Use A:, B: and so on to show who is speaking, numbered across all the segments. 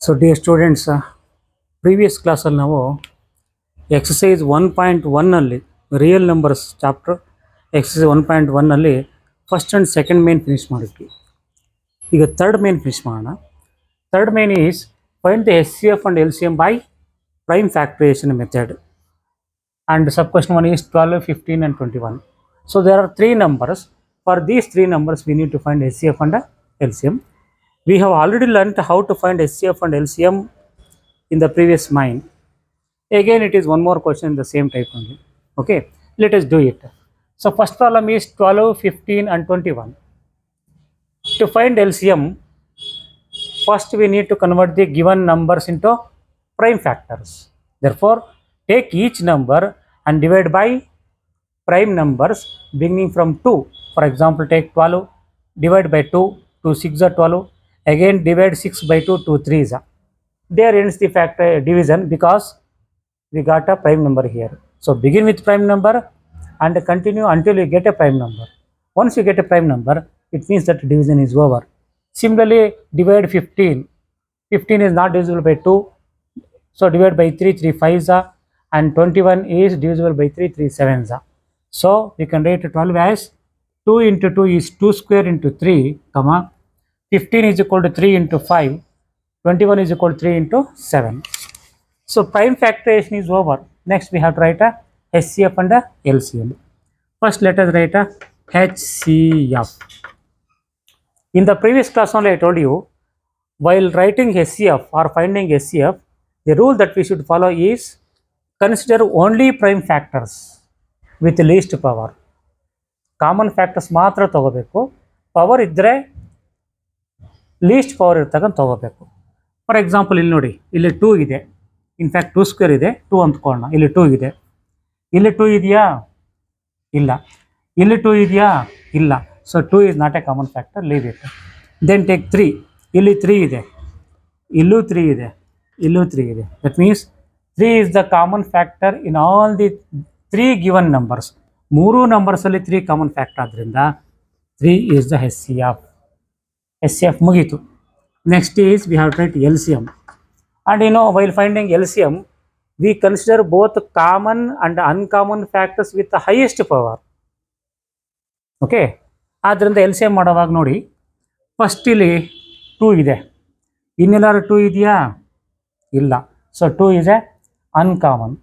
A: So dear students, previous class ಅಲ್ಲಿ ನಾವು exercise 1.1 ಅಲ್ಲಿ ರಿಯಲ್ ನಂಬರ್ಸ್ ಚಾಪ್ಟರ್ ಎಕ್ಸಸೈಸ್ 1.1 ಅಲ್ಲಿ first and second main finish ಮಾಡಿದ್ವಿ. ಈಗ ಥರ್ಡ್ ಮೇನ್ ಫಿನಿಶ್ ಮಾಡೋಣ. Third main is find the HCF and LCM by prime factorization method, and sub question 1 is 12, 15 and 21. So there are three numbers. For these three numbers we need to find HCF and LCM. We have already learnt how to find HCF and LCM in the previous main. Again it is one more question in the same type only. Okay, let us do it. So first problem is 12, 15 and 21. To find LCM, first we need to convert the given numbers into prime factors. Therefore take each number and divide by prime numbers beginning from 2. For example, take 12, divide by 2, 2 6 are 12. Again divide 6 by 2, 2 3s are. There ends the factor division because we got a prime number here. So begin with prime number and continue until you get a prime number. Once you get a prime number, it means that division is over. Similarly, divide 15. 15 is not divisible by 2. So divide by 3, 3 5s are, and 21 is divisible by 3, 3 7s are. So we can write 12 as 2 into 2 is 2 square into 3, comma 15 is equal to 3 into 5, 21 is equal to 3 into 7. So prime factorization is over. Next we have to write a HCF and a LCM. First let us write a HCF. In the previous class only I told you, while writing HCF or finding HCF, the rule that we should follow is consider only prime factors with least power. Common factors ಮಾತ್ರ ತಗೋಬೇಕು. Power ಇದ್ದರೆ list power ಇರ್ತಕ್ಕಂಥ ತಗೋಬೇಕು. For example ಇಲ್ಲಿ ನೋಡಿ, ಇಲ್ಲಿ 2 ಇದೆ, in fact 2 square ಇದೆ, 2 ಅಂದ್ಕೊಳ್ಳೋಣ. ಇಲ್ಲಿ 2 ಇದೆ, ಇಲ್ಲಿ 2 ಇದೆಯಾ? ಇಲ್ಲ. ಇಲ್ಲಿ 2 ಇದೆಯಾ? ಇಲ್ಲ. So 2 is not a common factor, leave it. Then take 3. ಇಲ್ಲಿ 3 ಇದೆ, ಇಲ್ಲೂ 3 ಇದೆ, ಇಲ್ಲೂ 3 ಇದೆ. That means 3 is the common factor in all the 3 given numbers. 3 ನಂಬರ್ಸಲ್ಲಿ 3 common factor ಆದ್ದರಿಂದ 3 ಈಸ್ ದ HCF. HCF ಮುಗೀತು. Next is we have to write LCM. And you know, while finding LCM, we consider both common and uncommon factors with the highest power. Okay, ಆದ್ದರಿಂದ LCM ಮಾಡುವಾಗ ನೋಡಿ, first ಇಲ್ಲಿ 2 ಇದೆ, ಇನ್ನೆಲ್ಲಾರು 2 ಇದೆಯಾ? ಇಲ್ಲ. So 2 is a uncommon.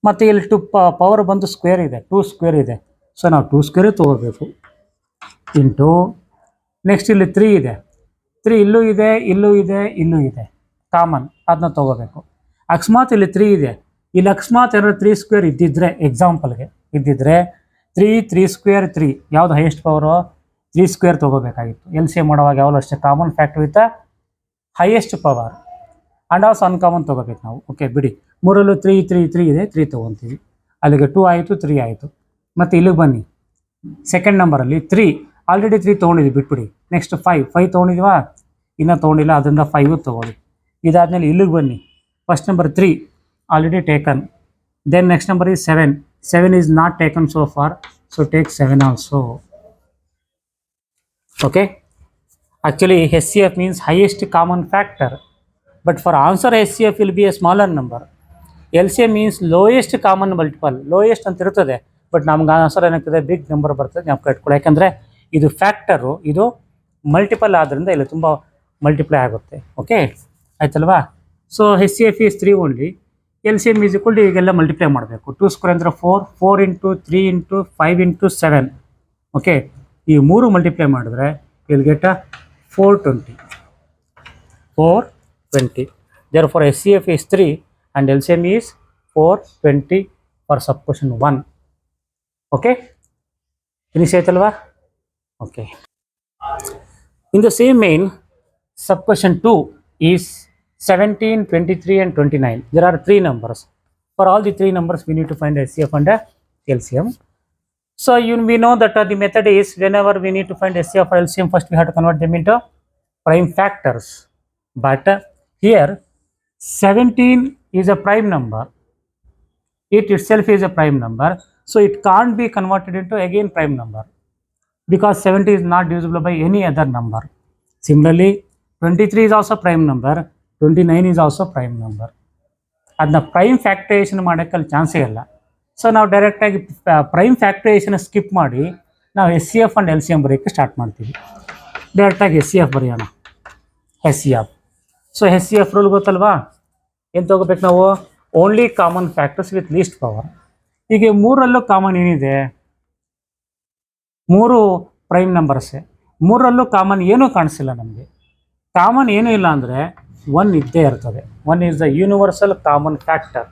A: ಮತ್ತು ಇಲ್ಲಿ 2 power ಬಂದು ಸ್ಕ್ವೇರ್ ಇದೆ, 2 ಸ್ಕ್ವೇರ್ ಇದೆ. ಸೊ ನಾವು 2 ಸ್ಕ್ವೇರೇ ತೊಗೋಬೇಕು. ಇಂಟು ನೆಕ್ಸ್ಟ್ ಇಲ್ಲಿ 3 ಇದೆ, 3 ಇಲ್ಲೂ ಇದೆ, ಇಲ್ಲೂ ಇದೆ, ಇಲ್ಲೂ ಇದೆ, ಕಾಮನ್, ಅದನ್ನ ತೊಗೋಬೇಕು. ಅಕಸ್ಮಾತ್ ಇಲ್ಲಿ 3 ಇದೆ, ಇಲ್ಲಿ ಅಕಸ್ಮಾತ್ ಏನಾದ್ರು 3 ಸ್ಕ್ವೇರ್ ಇದ್ದಿದ್ರೆ, ಎಕ್ಸಾಂಪಲ್ಗೆ ಇದ್ದಿದ್ರೆ 3 3 ಸ್ಕ್ವೇರ್ 3, ಯಾವುದು ಹೈಯೆಸ್ಟ್ ಪವರು? 3 ಸ್ಕ್ವೇರ್ ತೊಗೋಬೇಕಾಗಿತ್ತು. LCM ಮಾಡುವಾಗ ಯಾವಾಗಲೂ ಅಷ್ಟೇ common factor with highest power and also uncommon ತೊಗೋಬೇಕು ನಾವು. ಓಕೆ ಬಿಡಿ, ಮೂರಲ್ಲೂ 3 3 3 ಇದೆ, 3 ತೊಗೊತೀವಿ. ಅಲ್ಲಿಗೆ 2 ಆಯಿತು, 3 ಆಯಿತು. ಮತ್ತು ಇಲ್ಲಿಗೆ ಬನ್ನಿ, ಸೆಕೆಂಡ್ ನಂಬರಲ್ಲಿ 3 ಆಲ್ರೆಡಿ 3 ತೊಗೊಂಡಿದ್ವಿ, ಬಿಟ್ಬಿಡಿ. ನೆಕ್ಸ್ಟ್ 5 ತೊಗೊಂಡಿದ್ವಾ? ಇನ್ನೂ ತೊಗೊಂಡಿಲ್ಲ, ಅದರಿಂದ 5 ತೊಗೊಳ್ಳಿ. ಇದಾದಮೇಲೆ ಇಲ್ಲಿಗೆ ಬನ್ನಿ, first number 3 already taken. Then next number is 7 is not taken so far, so take 7 also. Okay, actually HCF means highest common factor, but for answer HCF will be a smaller number. LCM means lowest common multiple, lowest ಅಂತ ಇರ್ತದೆ, but ನಮ್ಗೆ answer ಏನಾಗ್ತದೆ, big number ಬರ್ತದೆ. ನಾವು ಕಟ್ಕೊಳ್ಳಿ, ಯಾಕಂದರೆ ಇದು factor, ಇದು multiple ಆದ್ದರಿಂದ ಇಲ್ಲಿ ತುಂಬ ಮಲ್ಟಿಪ್ಲೈ ಆಗುತ್ತೆ. ಓಕೆ ಆಯ್ತಲ್ವಾ? So HCF is 3 only. LCM is equal to ಈಗೆಲ್ಲ ಮಲ್ಟಿಪ್ಲೈ ಮಾಡಬೇಕು. 2 ಸ್ಕ್ವೇರ್ ಅಂದರೆ 4, 4 ಇಂಟು 3 ಇಂಟು 5 ಇಂಟು 7. ಓಕೆ, ಈ 3 ಮಲ್ಟಿಪ್ಲೈ ಮಾಡಿದ್ರೆ will get 420. 420. Therefore HCF is 3 and LCM is 420 for sub question 1. Okay, finish ಆಯ್ತಲ್ವಾ? Okay. In the same main, sub question 2 is 17, 23 and 29. There are 3 numbers. For all the 3 numbers we need to find HCF and LCM. So we know that the method is, whenever we need to find HCF or LCM, first we have to convert them into prime factors. But here 17 is a prime number. It itself is a prime number. So it can't be converted into again prime number, because 70 is not divisible by any other number. Similarly, 23 is also prime number. 29 is also prime number. ಅದನ್ನ prime factorisation ಮಾಡೋಕ್ಕೆ ಅಲ್ಲಿ ಚಾನ್ಸೇ ಇಲ್ಲ. So ನಾವು ಡೈರೆಕ್ಟಾಗಿ prime factorisation skip ಮಾಡಿ ನಾವು S C F and L C M ಬರೆಯೋಕ್ಕೆ ಸ್ಟಾರ್ಟ್ ಮಾಡ್ತೀವಿ. ಡೈರೆಕ್ಟಾಗಿ ಎಸ್ ಸಿ ಎಫ್ ಬರೆಯೋಣ. S C F. So S C F rule ಗೊತ್ತಲ್ವಾ? ಏನು ತೊಗೋಬೇಕು ನಾವು? Only common factors with least power. ಹೀಗೆ ಮೂರಲ್ಲೂ ಕಾಮನ್ ಏನಿದೆ? 3 ಪ್ರೈಮ್ ನಂಬರ್ಸೇ. ಮೂರಲ್ಲೂ ಕಾಮನ್ ಏನೂ ಕಾಣಿಸಿಲ್ಲ ನಮಗೆ. ಕಾಮನ್ ಏನೂ ಇಲ್ಲ ಅಂದರೆ 1 ಇದ್ದೇ ಇರ್ತದೆ. 1 is the universal common factor.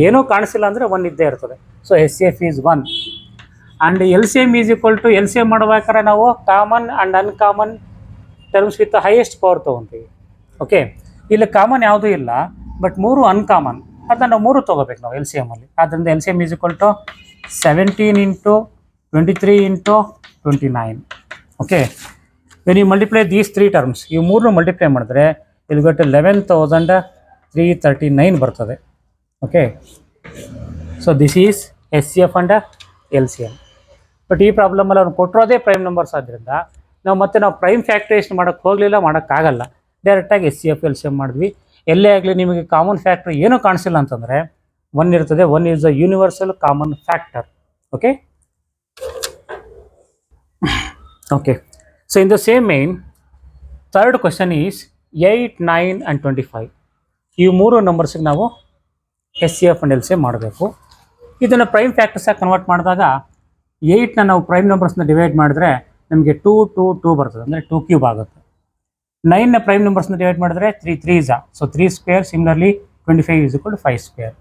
A: ಏನೂ ಕಾಣಿಸಿಲ್ಲ ಅಂದರೆ 1 ಇದ್ದೇ ಇರ್ತದೆ. So S C F is 1. And L C M is equal to, L C M ಮಾಡ್ಬೇಕಾದ್ರೆ ನಾವು common and uncommon terms with highest power ತೊಗೊತೀವಿ. ಓಕೆ, ಇಲ್ಲಿ ಕಾಮನ್ ಯಾವುದೂ ಇಲ್ಲ, ಬಟ್ 3 ಅನ್ಕಾಮನ್. ಅದನ್ನು ನಾವು 3 ತೊಗೋಬೇಕು ನಾವು ಎಲ್ ಸಿ ಎಮಲ್ಲಿ. ಆದ್ದರಿಂದ L C M is equal to 17 into 23 into 29. Okay, when you multiply these 3 terms, ಇವು 3 ಮಲ್ಟಿಪ್ಲೈ ಮಾಡಿದ್ರೆ ಇಲ್ಲಿ ಗಟ್ಟು 11,339 ಬರ್ತದೆ. Okay, so this is S C F and L C M. But ಈ ಪ್ರಾಬ್ಲಮಲ್ಲಿ ಅವ್ರು ಕೊಟ್ಟಿರೋದೇ ಪ್ರೈಮ್ ನಂಬರ್ಸ್ ಆದ್ದರಿಂದ ನಾವು ಪ್ರೈಮ್ ಫ್ಯಾಕ್ಟರೈಸೇಷನ್ ಮಾಡೋಕ್ಕೆ ಹೋಗಲಿಲ್ಲ, ಮಾಡೋಕ್ಕಾಗಲ್ಲ. ಡೈರೆಕ್ಟಾಗಿ S C F L C M ಮಾಡಿದ್ವಿ. ಎಲ್ಲೇ ಆಗಲಿ ನಿಮಗೆ ಕಾಮನ್ ಫ್ಯಾಕ್ಟರ್ ಏನೂ ಕಾಣಿಸಿಲ್ಲ ಅಂತಂದರೆ 1 ಇರ್ತದೆ. 1 is a universal common factor. Okay, okay. So in the same main, third question is 8, 9 and 25. ಈ 3 ನಂಬರ್ಸಿಗೆ ನಾವು S C F and L C M ಮಾಡಬೇಕು. ಇದನ್ನು ಪ್ರೈಮ್ ಫ್ಯಾಕ್ಟರ್ಸಾಗಿ ಕನ್ವರ್ಟ್ ಮಾಡಿದಾಗ 8ನ ನಾವು ಪ್ರೈಮ್ ನಂಬರ್ಸ್ನ ಡಿವೈಡ್ ಮಾಡಿದ್ರೆ ನಮಗೆ 2, 2, 2 ಬರ್ತದೆ, ಅಂದರೆ 2 ಕ್ಯೂಬ್ ಆಗುತ್ತೆ. 9ನ ಪ್ರೈಮ್ ನಂಬರ್ಸ್ನ ಡಿವೈಡ್ ಮಾಡಿದ್ರೆ 3, 3 is so 3 square. Similarly 25 is equal to 5 square.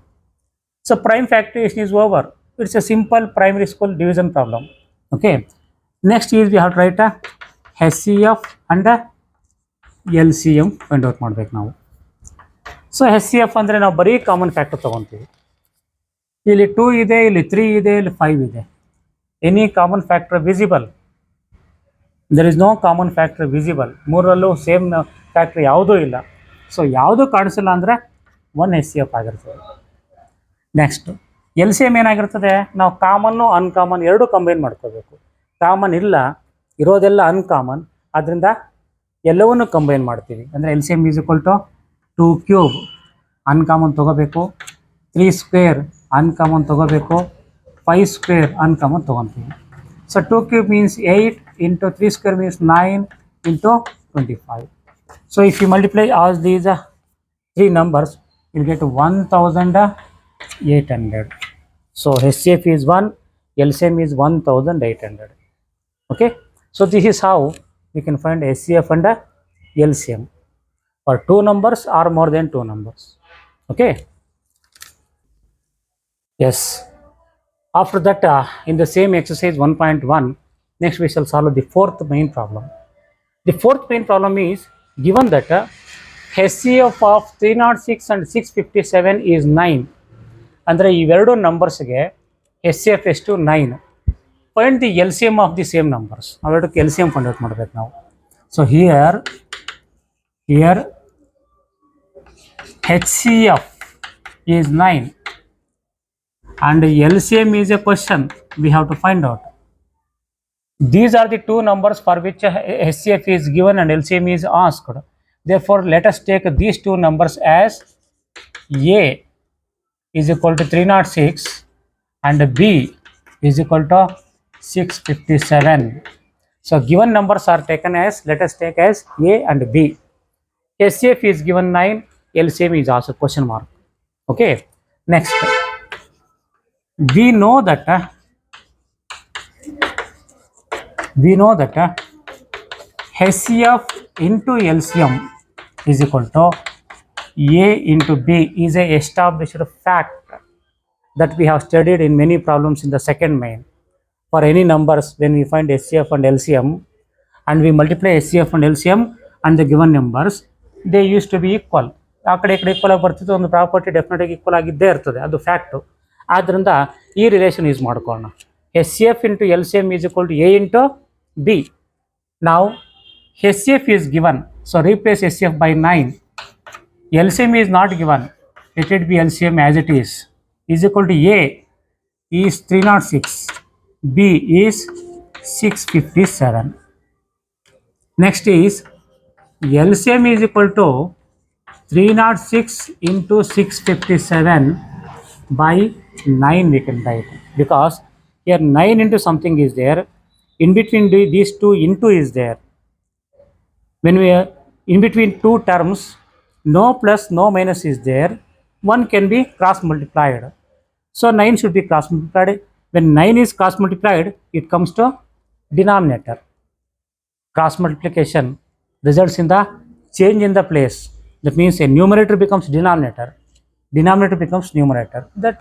A: So prime factorisation is over. It's a simple primary school division problem. Okay, next is we have to write a HCF and a LCM find out ಮಾಡಬೇಕು ನಾವು. So HCF ಅಂದರೆ ನಾವು ಬರೀ common factor ತೊಗೊತೀವಿ. ಇಲ್ಲಿ 2 ಇದೆ, ಇಲ್ಲಿ 3 ಇದೆ, ಇಲ್ಲಿ 5 ಇದೆ. Any common factor visible? There is no common factor visible. ಮೂರಲ್ಲೂ ಸೇಮ್ ಫ್ಯಾಕ್ಟ್ರಿ ಯಾವುದೂ ಇಲ್ಲ. ಸೊ ಯಾವುದೂ ಕಾಣಿಸಿಲ್ಲ ಅಂದರೆ 1 ಎಸ್ ಸಿ ಎಫ್ ಆಗಿರ್ತದೆ. ನೆಕ್ಸ್ಟು ಎಲ್ ಸಿ ಎಮ್ ಏನಾಗಿರ್ತದೆ? ನಾವು ಕಾಮನ್ನು ಅನ್ಕಾಮನ್ ಎರಡೂ ಕಂಬೈನ್ ಮಾಡ್ಕೋಬೇಕು. ಕಾಮನ್ ಇಲ್ಲ, ಇರೋದೆಲ್ಲ ಅನ್ಕಾಮನ್, ಆದ್ದರಿಂದ ಎಲ್ಲವನ್ನೂ ಕಂಬೈನ್ ಮಾಡ್ತೀವಿ. ಅಂದರೆ L C M is equal to 2 cube uncommon ತೊಗೋಬೇಕು, 3 ಸ್ಕ್ವೇರ್ ಅನ್ಕಾಮನ್ ತೊಗೋಬೇಕು, 5 ಸ್ಕ್ವೇರ್ ಅನ್ಕಾಮನ್ ತೊಗೊತೀವಿ. So 2 cube means 8 into 3 square means 9 into 25. So if you multiply all these 3 numbers, you will get 1,800. So HCF is 1, LCM is 1,800. Okay, so this is how we can find HCF and LCM for 2 numbers or more than 2 numbers. Okay, yes. After that, in the same exercise 1.1, next we shall solve the fourth main problem. The fourth main problem is given that HCF of 306 and 657 is 9. ಅಂದರೆ ಇವೆರಡು ನಂಬರ್ಸ್ಗೆ HCF ಎಷ್ಟು? 9. Find the L C M of the same numbers. ಅವೆರಡಕ್ಕೆ L C M find out ಮಾಡಬೇಕು ನಾವು. So here HCF is 9 and LCM is a question we have to find out. These are the 2 numbers for which HCF is given and LCM is asked. Therefore, let us take these 2 numbers as A is equal to 306 and B is equal to 657. So given numbers are taken as, let us take as A and B. HCF is given 9, LCM is also question mark. Okay, next. We know that HCF into LCM is equal to A into B is a established fact that we have studied in many problems in the second main. For any numbers, when we find HCF and LCM and we multiply HCF and LCM and the given numbers, they used to be equal. ಆ ಕಡೆ ಈ ಕಡೆ equal ಆಗಿ ಬರ್ತಿತ್ತು, ಒಂದು property ಡೆಫಿನೆಟಾಗಿ equal ಆಗಿದ್ದೇ ಇರ್ತದೆ, ಅದು fact. ಆದ್ದರಿಂದ ಈ ರಿಲೇಷನ್ ಯೂಸ್ ಮಾಡ್ಕೊಳ್ಳೋಣ. HCF into LCM is equal to A into B. Now HCF is given, so replace HCF by 9. LCM is not given, let it be LCM as it is equal to A is 306, B is 657. Next is LCM is equal to 306 into 657 by 9 we can write, because here 9 into something is there, in between these two into is there. When we are in between two terms, no plus no minus is there, one can be cross multiplied. So 9 should be cross multiplied. When 9 is cross multiplied, it comes to denominator. Cross multiplication results in the change in the place. That means a numerator becomes denominator, denominator becomes numerator. That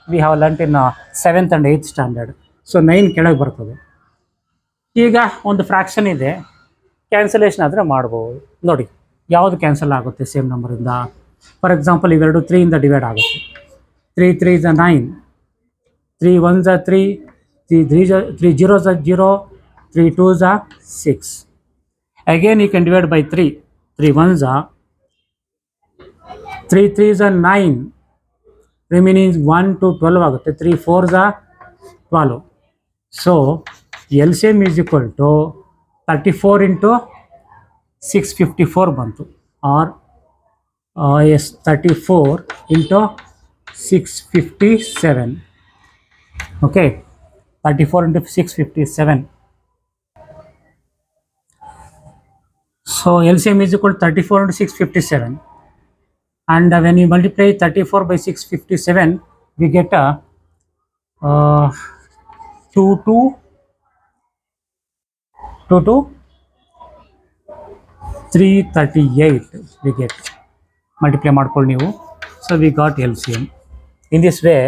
A: we have learnt in 7th and 8th standard. So 9 ಕೆಳಗೆ ಬರ್ತದೆ. ಈಗ ಒಂದು fraction ಇದೆ, cancellation ಆದರೆ ಮಾಡ್ಬೋದು. ನೋಡಿ ಯಾವುದು cancel ಆಗುತ್ತೆ ಸೇಮ್ ನಂಬರಿಂದ. ಫಾರ್ ಎಕ್ಸಾಂಪಲ್ ಇವೆರಡು 3 ಇಂದ ಡಿವೈಡ್ ಆಗುತ್ತೆ. 3 3 is 9, 3 1s are 3, 3 0s are 0, 3 2s are 6. Again you can divide by 3. 3 1s are 3 3s are 9, remaining 1 to 12 ಆಗುತ್ತೆ. 3 4s are 12. So LCM is equal to 34 into 654 ಬಂತು, or yes, 34 into 657. Okay, 34 into 657. So LCM is equal to 34 into 657, and when you multiply 34 by 657, we get a 2 to 338 we get. Multiply ಮಾಡ್ಕೊಳ್ಳಿ ನೀವು. So we got LCM. In this way,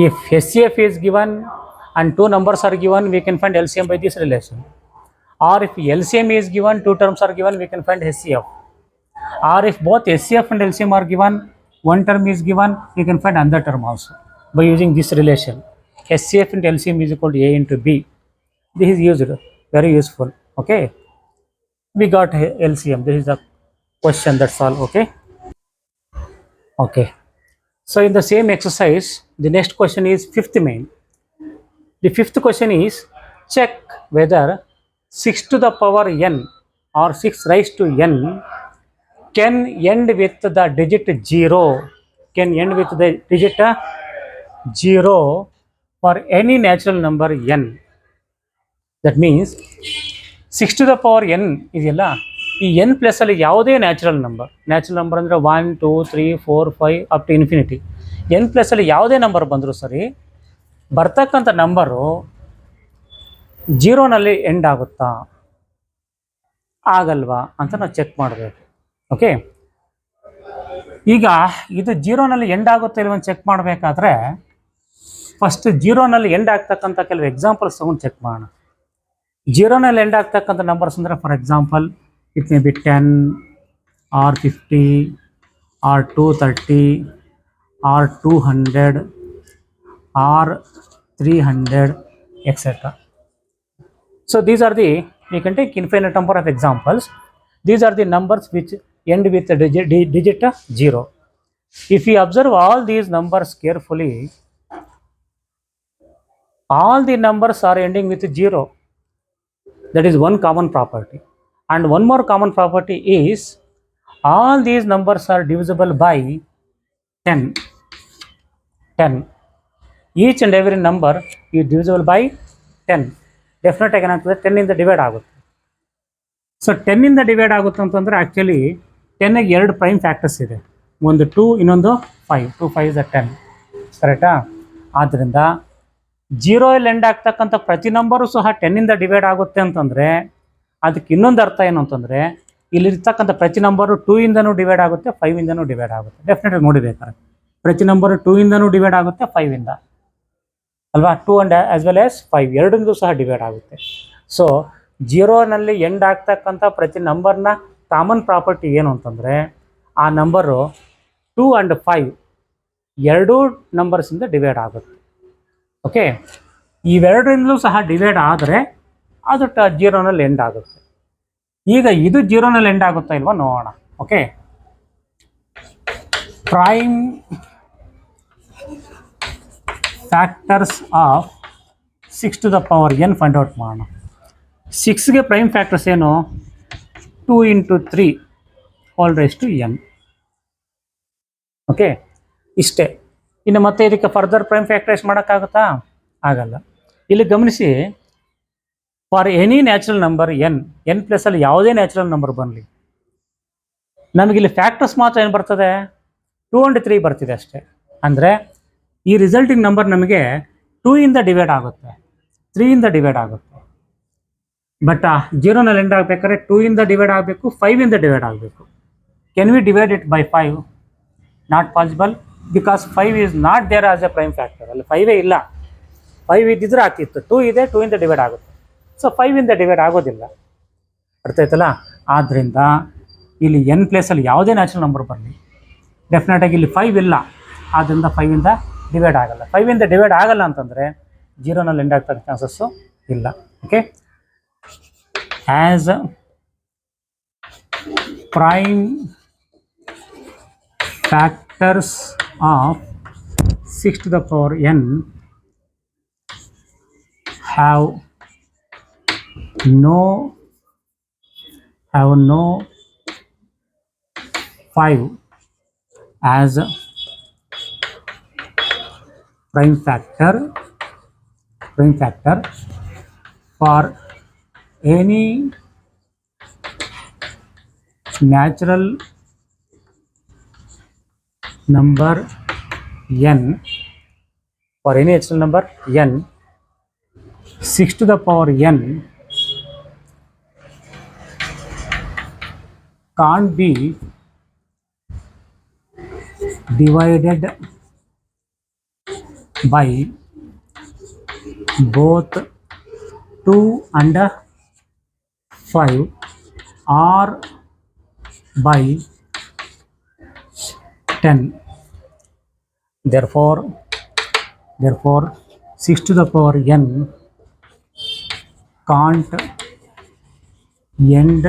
A: if HCF is given and two numbers are given, we can find LCM by this relation. Or if LCM is given, two terms are given, we can find HCF. Or if both HCF and LCM are given, one term is given, we can find another term also by using this relation. HCF and LCM is equal to A into B. This is used, very useful. Okay, we got LCM. This is the question, that's all. Okay, so in the same exercise, the next question is fifth main. The fifth question is, check whether 6 to the power n or 6 raised to n can end with the digit 0, can end with the digit 0 for any natural number n. That means 6 to the power n ಇದೆಯಲ್ಲ, ಈ n plus ಅಲ್ಲಿ ಯಾವುದೇ natural number ಅಂದರೆ 1 2 3 4 5 up to infinity, n plus ಅಲ್ಲಿ ಯಾವುದೇ number ಬಂದರೂ ಸರಿ, ಬರ್ತಕ್ಕಂಥ ನಂಬರು 0ನಲ್ಲಿ ಎಂಡ್ ಆಗುತ್ತಾ ಆಗಲ್ವಾ ಅಂತ ನಾವು ಚೆಕ್ ಮಾಡಬೇಕು. ಓಕೆ, ಈಗ ಇದು 0ನಲ್ಲಿ ಎಂಡ್ ಆಗುತ್ತೆ ಇಲ್ವ ಚೆಕ್ ಮಾಡಬೇಕಾದ್ರೆ ಫಸ್ಟ್ 0ನಲ್ಲಿ ಎಂಡ್ ಆಗ್ತಕ್ಕಂಥ ಕೆಲವು ಎಕ್ಸಾಂಪಲ್ಸ್ ತಗೊಂಡು ಚೆಕ್ ಮಾಡೋಣ. 0ನಲ್ಲಿ ಎಂಡ್ ಆಗ್ತಕ್ಕಂಥ ನಂಬರ್ಸ್ ಅಂದರೆ, for example it may be 10 or 50 or 230 or 200 or 300, etc. So these are the, we can take infinite number of examples. These are the numbers which end with the digit 0. If we observe all these numbers carefully, all the numbers are ending with 0. That is one common property. And one more common property is, all these numbers are divisible by 10. Each and every number is divisible by 10. Definite ಆಗಿ ಏನಾಗ್ತದೆ, 10 ಇಂದ divide ಆಗುತ್ತೆ. So 10 ಇಂದ divide ಆಗುತ್ತೆ ಅಂತಂದರೆ actually 10ಗೆ 2 prime factors ಇದೆ, ಒಂದು 2, ಇನ್ನೊಂದು 5. 2 5 is 10, ಕರೆಕ್ಟಾ? ಆದ್ದರಿಂದ 0ಲ್ಲಿ ಎಂಡ್ ಆಗ್ತಕ್ಕಂಥ ಪ್ರತಿ ನಂಬರು ಸಹ 10 ಇಂದ ಡಿವೈಡ್ ಆಗುತ್ತೆ ಅಂತಂದರೆ ಅದಕ್ಕೆ ಇನ್ನೊಂದು ಅರ್ಥ ಏನು ಅಂತಂದರೆ, ಇಲ್ಲಿರ್ತಕ್ಕಂಥ ಪ್ರತಿ ನಂಬರು 2 ಇಂದನೂ ಡಿವೈಡ್ ಆಗುತ್ತೆ, 5 ಇಂದನೂ ಡಿವೈಡ್ ಆಗುತ್ತೆ. ಡೆಫಿನೆಟಾಗಿ ನೋಡಿಬೇಕಾರೆ ಪ್ರತಿ ನಂಬರು 2 ಇಂದನೂ ಡಿವೈಡ್ ಆಗುತ್ತೆ, 5 ಇಂದ ಅಲ್ವಾ, 2 and as well as 5 ಎರಡರಿಂದೂ ಸಹ ಡಿವೈಡ್ ಆಗುತ್ತೆ. ಸೊ 0ನಲ್ಲಿ ಎಂಡ್ ಆಗ್ತಕ್ಕಂಥ ಪ್ರತಿ ನಂಬರ್ನ ಕಾಮನ್ ಪ್ರಾಪರ್ಟಿ ಏನು ಅಂತಂದರೆ, ಆ ನಂಬರು 2 and 5 ಎರಡೂ ನಂಬರ್ಸಿಂದ ಡಿವೈಡ್ ಆಗುತ್ತೆ. ಓಕೆ, ಇವೆರಡರಿಂದಲೂ ಸಹ ಡಿವೈಡ್ ಆದರೆ ಅದು 0ನಲ್ಲಿ ಎಂಡ್ ಆಗುತ್ತೆ. ಈಗ ಇದು 0ನಲ್ಲಿ ಎಂಡ್ ಆಗುತ್ತಾ ಇಲ್ವಾ ನೋಡೋಣ. Okay, prime factors of 6 to the power n find out ಮಾಡೋಣ. 6ಗೆ ಪ್ರೈಮ್ ಫ್ಯಾಕ್ಟರ್ಸ್ ಏನು? 2 into 3 whole raise to n. Okay, ಇಷ್ಟೇ. ಇನ್ನು ಮತ್ತೆ ಇದಕ್ಕೆ ಫರ್ದರ್ ಪ್ರೈಮ್ ಫ್ಯಾಕ್ಟರೈಸ್ ಮಾಡೋಕ್ಕಾಗುತ್ತಾ? ಆಗಲ್ಲ. ಇಲ್ಲಿ ಗಮನಿಸಿ, for any natural number N ಪ್ಲಸ್ಸಲ್ಲಿ ಯಾವುದೇ ನ್ಯಾಚುರಲ್ ನಂಬರ್ ಬರಲಿ, ನಮಗಿಲ್ಲಿ ಫ್ಯಾಕ್ಟರ್ಸ್ ಮಾತ್ರ ಏನು ಬರ್ತದೆ? 2 and 3 ಬರ್ತಿದೆ ಅಷ್ಟೇ. ಅಂದರೆ ಈ ರಿಸಲ್ಟಿಂಗ್ ನಂಬರ್ ನಮಗೆ 2 ಇಂದ ಡಿವೈಡ್ ಆಗುತ್ತೆ, 3 ಇಂದ ಡಿವೈಡ್ ಆಗುತ್ತೆ. ಬಟ್ 0ನಲ್ಲಿ ಎಂಡ್ ಆಗಬೇಕಾದ್ರೆ 2 ಇಂದ ಡಿವೈಡ್ ಆಗಬೇಕು, 5 ಇಂದ ಡಿವೈಡ್ ಆಗಬೇಕು. Can we divide it by 5? Not possible, because 5 is not there as a prime factor. ಅಲ್ಲಿ 5 ಇಲ್ಲ. 5 ಇದ್ದಿದ್ರೆ ಆಗ್ತಿತ್ತು. 2 ಇದೆ, 2 ಇಂದ ಡಿವೈಡ್ ಆಗುತ್ತೆ. ಸೊ 5 ಇಂದ ಡಿವೈಡ್ ಆಗೋದಿಲ್ಲ. ಅರ್ಥ ಆಯ್ತಲ್ಲ? ಆದ್ದರಿಂದ ಇಲ್ಲಿ ಎನ್ ಪ್ಲೇಸಲ್ಲಿ ಯಾವುದೇ ನ್ಯಾಚುರಲ್ ನಂಬರ್ ಬರಲಿ, ಡೆಫಿನೆಟಾಗಿ ಇಲ್ಲಿ 5 ಇಲ್ಲ, ಆದ್ದರಿಂದ 5 ಇಂದ ಡಿವೈಡ್ ಆಗಲ್ಲ. 5 ಇಂದ ಡಿವೈಡ್ ಆಗಲ್ಲ ಅಂತಂದರೆ 0ನಲ್ಲಿ ಎಂಡ್ ಆಗ್ತಕ್ಕ ಚಾನ್ಸಸ್ಸು ಇಲ್ಲ. Okay, as prime factors of 6 to the power n have no 5 as prime factor for any natural number n, for any natural number n, 6 to the power n can't be divided by both 2 and 5 or by 10. Therefore 6 to the power n can't end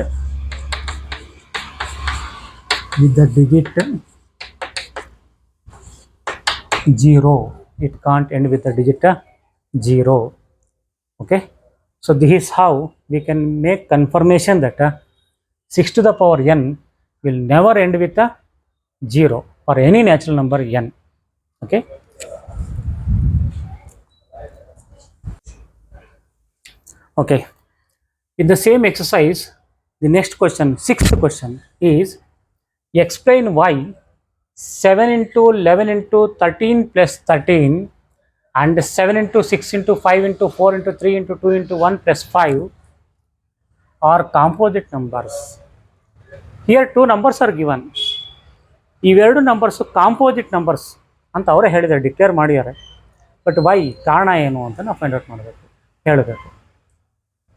A: with the digit 0. It can't end with the digit 0. Okay, so this is how we can make confirmation that 6 to the power n will never end with a 0 for any natural number n. Okay, okay, in the same exercise, the next question, 6th question is, explain why 7 into 11 into 13 plus 13 and 7 into 6 into 5 into 4 into 3 into 2 into 1 plus 5 are composite numbers. Here 2 numbers are given. ಇವೆರಡು numbers composite numbers ಅಂತ ಅವರೇ ಹೇಳಿದ್ದಾರೆ, declare ಮಾಡಿದ್ದಾರೆ. But why, ಕಾರಣ ಏನು ಅಂತ ನಾವು find out ಮಾಡಬೇಕು, ಹೇಳಬೇಕು.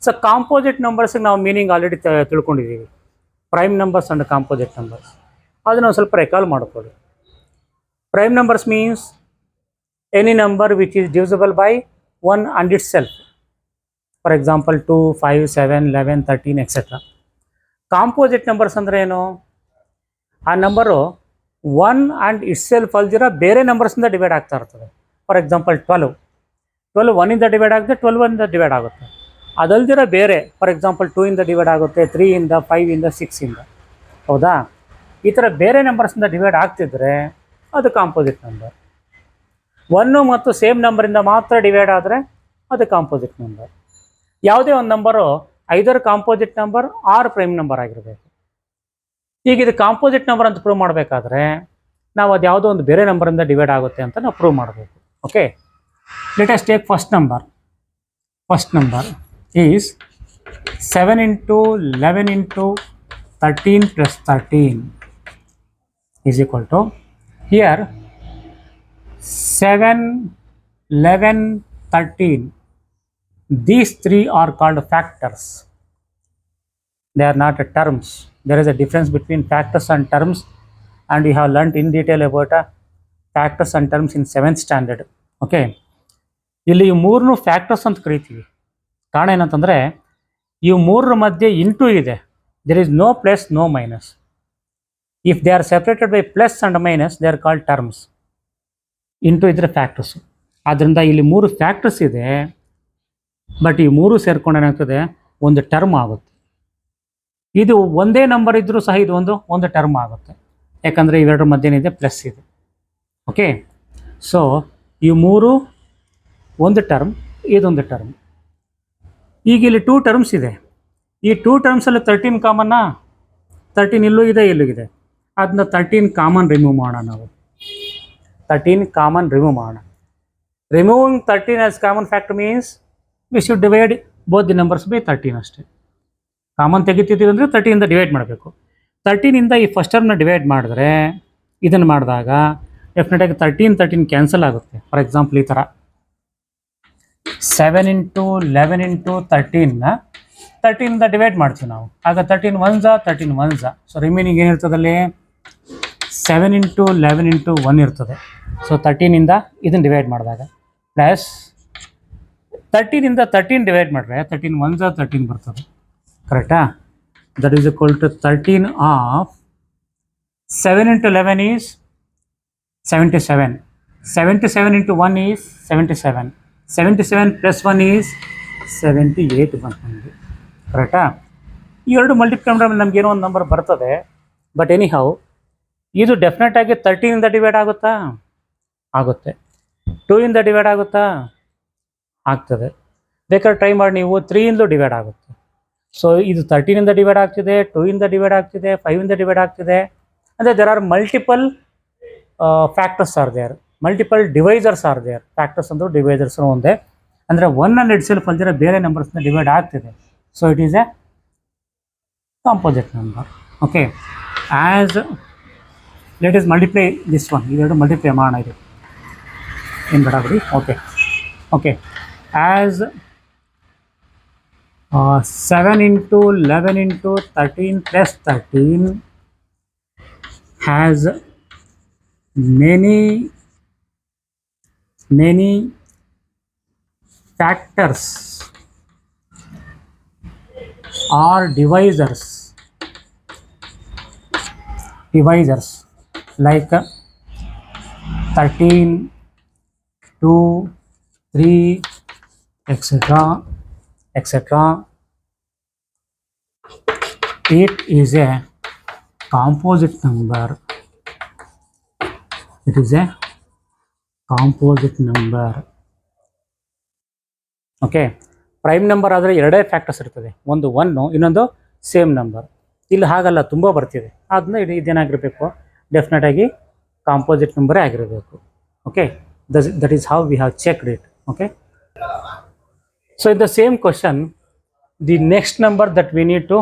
A: ಸೊ ಕಾಂಪೋಸಿಟ್ ನಂಬರ್ಸ್ಗೆ ನಾವು ಮೀನಿಂಗ್ ಆಲ್ರೆಡಿ ತಿಳ್ಕೊಂಡಿದ್ದೀವಿ. Prime numbers and composite numbers, ಅದನ್ನು ಸ್ವಲ್ಪ ರೆಕಾಲ್ ಮಾಡ್ಕೊಳ್ಳಿ. Prime numbers means any number which is divisible by 1 and itself. For example 2, 5, 7, 11, 13 etcetera. Composite numbers ಅಂದರೆ ಏನು? ಆ ನಂಬರು 1 and itself ಅಲ್ದಿರ ಬೇರೆ ನಂಬರ್ಸಿಂದ ಡಿವೈಡ್ ಆಗ್ತಾ ಇರ್ತದೆ. ಫಾರ್ ಎಕ್ಸಾಂಪಲ್ 12 1 ಇಂದ ಡಿವೈಡ್ ಆಗುತ್ತೆ, 12 ಇಂದ ಡಿವೈಡ್ ಆಗುತ್ತೆ. ಅದಲ್ದಿರ ಬೇರೆ, ಫಾರ್ ಎಕ್ಸಾಂಪಲ್ 2 ಇಂದ ಡಿವೈಡ್ ಆಗುತ್ತೆ, 3 ಇಂದ, 5 ಇಂದ, 6 ಇಂದ. ಹೌದಾ? ಈ ಥರ ಬೇರೆ ನಂಬರ್ಸಿಂದ ಡಿವೈಡ್ ಆಗ್ತಿದ್ರೆ ಅದು ಕಾಂಪೋಸಿಟ್ ನಂಬರ್. 1 ಮತ್ತು ಸೇಮ್ ನಂಬರಿಂದ ಮಾತ್ರ ಡಿವೈಡ್ ಆದರೆ ಅದು ಕಾಂಪೋಸಿಟ್ ನಂಬರ್. ಯಾವುದೇ ಒಂದು number either composite number or prime number ಆಗಿರಬೇಕು. ಈಗ ಇದು ಕಾಂಪೋಸಿಟ್ ನಂಬರ್ ಅಂತ ಪ್ರೂವ್ ಮಾಡಬೇಕಾದ್ರೆ ನಾವು ಅದು ಯಾವುದೋ ಒಂದು ಬೇರೆ ನಂಬರಿಂದ ಡಿವೈಡ್ ಆಗುತ್ತೆ ಅಂತ ನಾವು ಪ್ರೂವ್ ಮಾಡಬೇಕು. Okay, let us take first number. First number is 7 into 11 into 13 plus 13 is equal to, here 7, 11, 13, these three are called factors. They are not terms. There is a difference between factors and terms, and we have learnt in detail about factors and terms in 7th standard. Okay, ಇಲ್ಲಿ ಈ ಮೂರನ್ನು factors ಅಂತ ಕರಿತೀವಿ. ಕಾರಣ ಏನಂತಂದರೆ ಈ ಮೂರರ ಮಧ್ಯೆ ಇಂಟು ಇದೆ. There is no plus, no minus. If they are separated by plus and minus, they are called terms. Into ಇದ್ರೆ ಫ್ಯಾಕ್ಟರ್ಸು. ಆದ್ದರಿಂದ ಇಲ್ಲಿ 3 ಫ್ಯಾಕ್ಟರ್ಸ್ ಇದೆ, ಬಟ್ ಈ 3 ಸೇರ್ಕೊಂಡು ಏನಾಗ್ತದೆ, ಒಂದು ಟರ್ಮ್ ಆಗುತ್ತೆ. ಇದು ಒಂದೇ ನಂಬರ್ ಇದ್ದರೂ ಸಹ ಇದು ಒಂದು ಟರ್ಮ್ ಆಗುತ್ತೆ, ಯಾಕಂದರೆ ಇವೆರಡರ ಮಧ್ಯೇನಿದೆ ಪ್ಲಸ್ ಇದೆ. ಓಕೆ, ಸೊ ಈ ಮೂರು ಒಂದು ಟರ್ಮ್, ಇದೊಂದು ಟರ್ಮ್. ಈಗ ಇಲ್ಲಿ 2 ಟರ್ಮ್ಸ್ ಇದೆ. ಈ 2 ಟರ್ಮ್ಸಲ್ಲಿ 13 ಕಾಮನ್ನಾ? 13 ಇಲ್ಲೂ ಇದೆ, ಇಲ್ಲೂ ಇದೆ. ಅದನ್ನ 13 ಕಾಮನ್ ರಿಮೂವ್ ಮಾಡೋಣ ನಾವು. 13 ಕಾಮನ್ ರಿಮೂವ್ ಮಾಡೋಣ. Removing 13 as common factor means we should divide both the numbers by 13 ಅಷ್ಟೇ. ಕಾಮನ್ ತೆಗಿತಿದ್ದೀವಿ ಅಂದರೆ 13ಇಂದ ಡಿವೈಡ್ ಮಾಡಬೇಕು. 13ಇಂದ ಈ ಫಸ್ಟ್ ಟರ್ಮ್ನ ಡಿವೈಡ್ ಮಾಡಿದ್ರೆ ಇದನ್ನು ಮಾಡಿದಾಗ ಡೆಫಿನೆಟಾಗಿ 13 ಕ್ಯಾನ್ಸಲ್ ಆಗುತ್ತೆ. ಫಾರ್ ಎಕ್ಸಾಂಪಲ್ ಈ ಥರ 7 × 11 × 13ನ 13ಇಂದ ಡಿವೈಡ್ ಮಾಡ್ತೀವಿ ನಾವು. ಆಗ 13 1 13 1. ಸೊ ರಿಮೈನಿಂಗ್ ಏನಿರ್ತದಲ್ಲಿ 7 × 11 × 1 ಇರ್ತದೆ. ಸೊ 13ಇಂದ ಇದನ್ನು ಡಿವೈಡ್ ಮಾಡಿದಾಗ ಪ್ಲಸ್ 13ಇಂದ 13 ಡಿವೈಡ್ ಮಾಡಿದ್ರೆ 13 1 13 ಬರ್ತದೆ. ಕರೆಕ್ಟಾ? That is equal to 13 of 7 × 11 is 77. 77 × 1 is 77. 77 + 1 is 78 ಬಂದು. ಕರೆಕ್ಟಾ? ಈ ಎರಡು ಮಲ್ಟಿಪ್ಲೈ ಮಾಡಿದ್ರೆ ನಮಗೇನೋ ಒಂದು ನಂಬರ್ ಬರ್ತದೆ. ಬಟ್ ಎನಿ ಹೌ ಇದು ಡೆಫಿನೆಟಾಗಿ 13ಇಂದ ಡಿವೈಡ್ ಆಗುತ್ತಾ? ಆಗುತ್ತೆ. 2ಇಂದ ಡಿವೈಡ್ ಆಗುತ್ತಾ? ಆಗ್ತದೆ. ಬೇಕಾದ್ರೆ ಟ್ರೈ ಮಾಡಿ ನೀವು. 3ಇಂದಲೂ ಡಿವೈಡ್ ಆಗುತ್ತೆ. ಸೊ ಇದು 13ಇಂದ ಡಿವೈಡ್ ಆಗ್ತಿದೆ, 2ಇಂದ ಡಿವೈಡ್ ಆಗ್ತಿದೆ, 5ಇಂದ ಡಿವೈಡ್ ಆಗ್ತಿದೆ. ಅಂದರೆ there are multiple factors are there, multiple divisors are there. Factors ಅಂದರೂ ಡಿವೈಸರ್ಸ್ನು ಒಂದೇ. ಅಂದರೆ 1 and itself ಅಲ್ದಿರ ಬೇರೆ ನಂಬರ್ಸ್ನ ಡಿವೈಡ್ ಆಗ್ತಿದೆ. So it is a composite number. Okay, as let us multiply this one. ಇವೆರಡು ಮಲ್ಟಿಪ್ಲೈ ಮಾಡೋಣ. ಇದು ಏನು ಬೇಡ ಬಿಡಿ. Okay okay, as 7 × 11 × 13 + 13 has many factors or divisors like 13, 2, 3, etc. It is a composite number. It is a composite number. Okay, prime number ಆದರೆ ಎರಡೇ factors ಇರ್ತದೆ, ಒಂದು 1, ಇನ್ನೊಂದು ಸೇಮ್ ನಂಬರ್. ಇಲ್ಲಿ ಹಾಗಲ್ಲ, ತುಂಬ ಬರ್ತಿದೆ. ಅದನ್ನ ಇದೇನಾಗಿರಬೇಕು, ಡೆಫಿನೆಟಾಗಿ ಕಾಂಪೋಸಿಟ್ ನಂಬರೇ ಆಗಿರಬೇಕು. Okay, that is how we have checked it. Okay, so in the same question the next number that we need to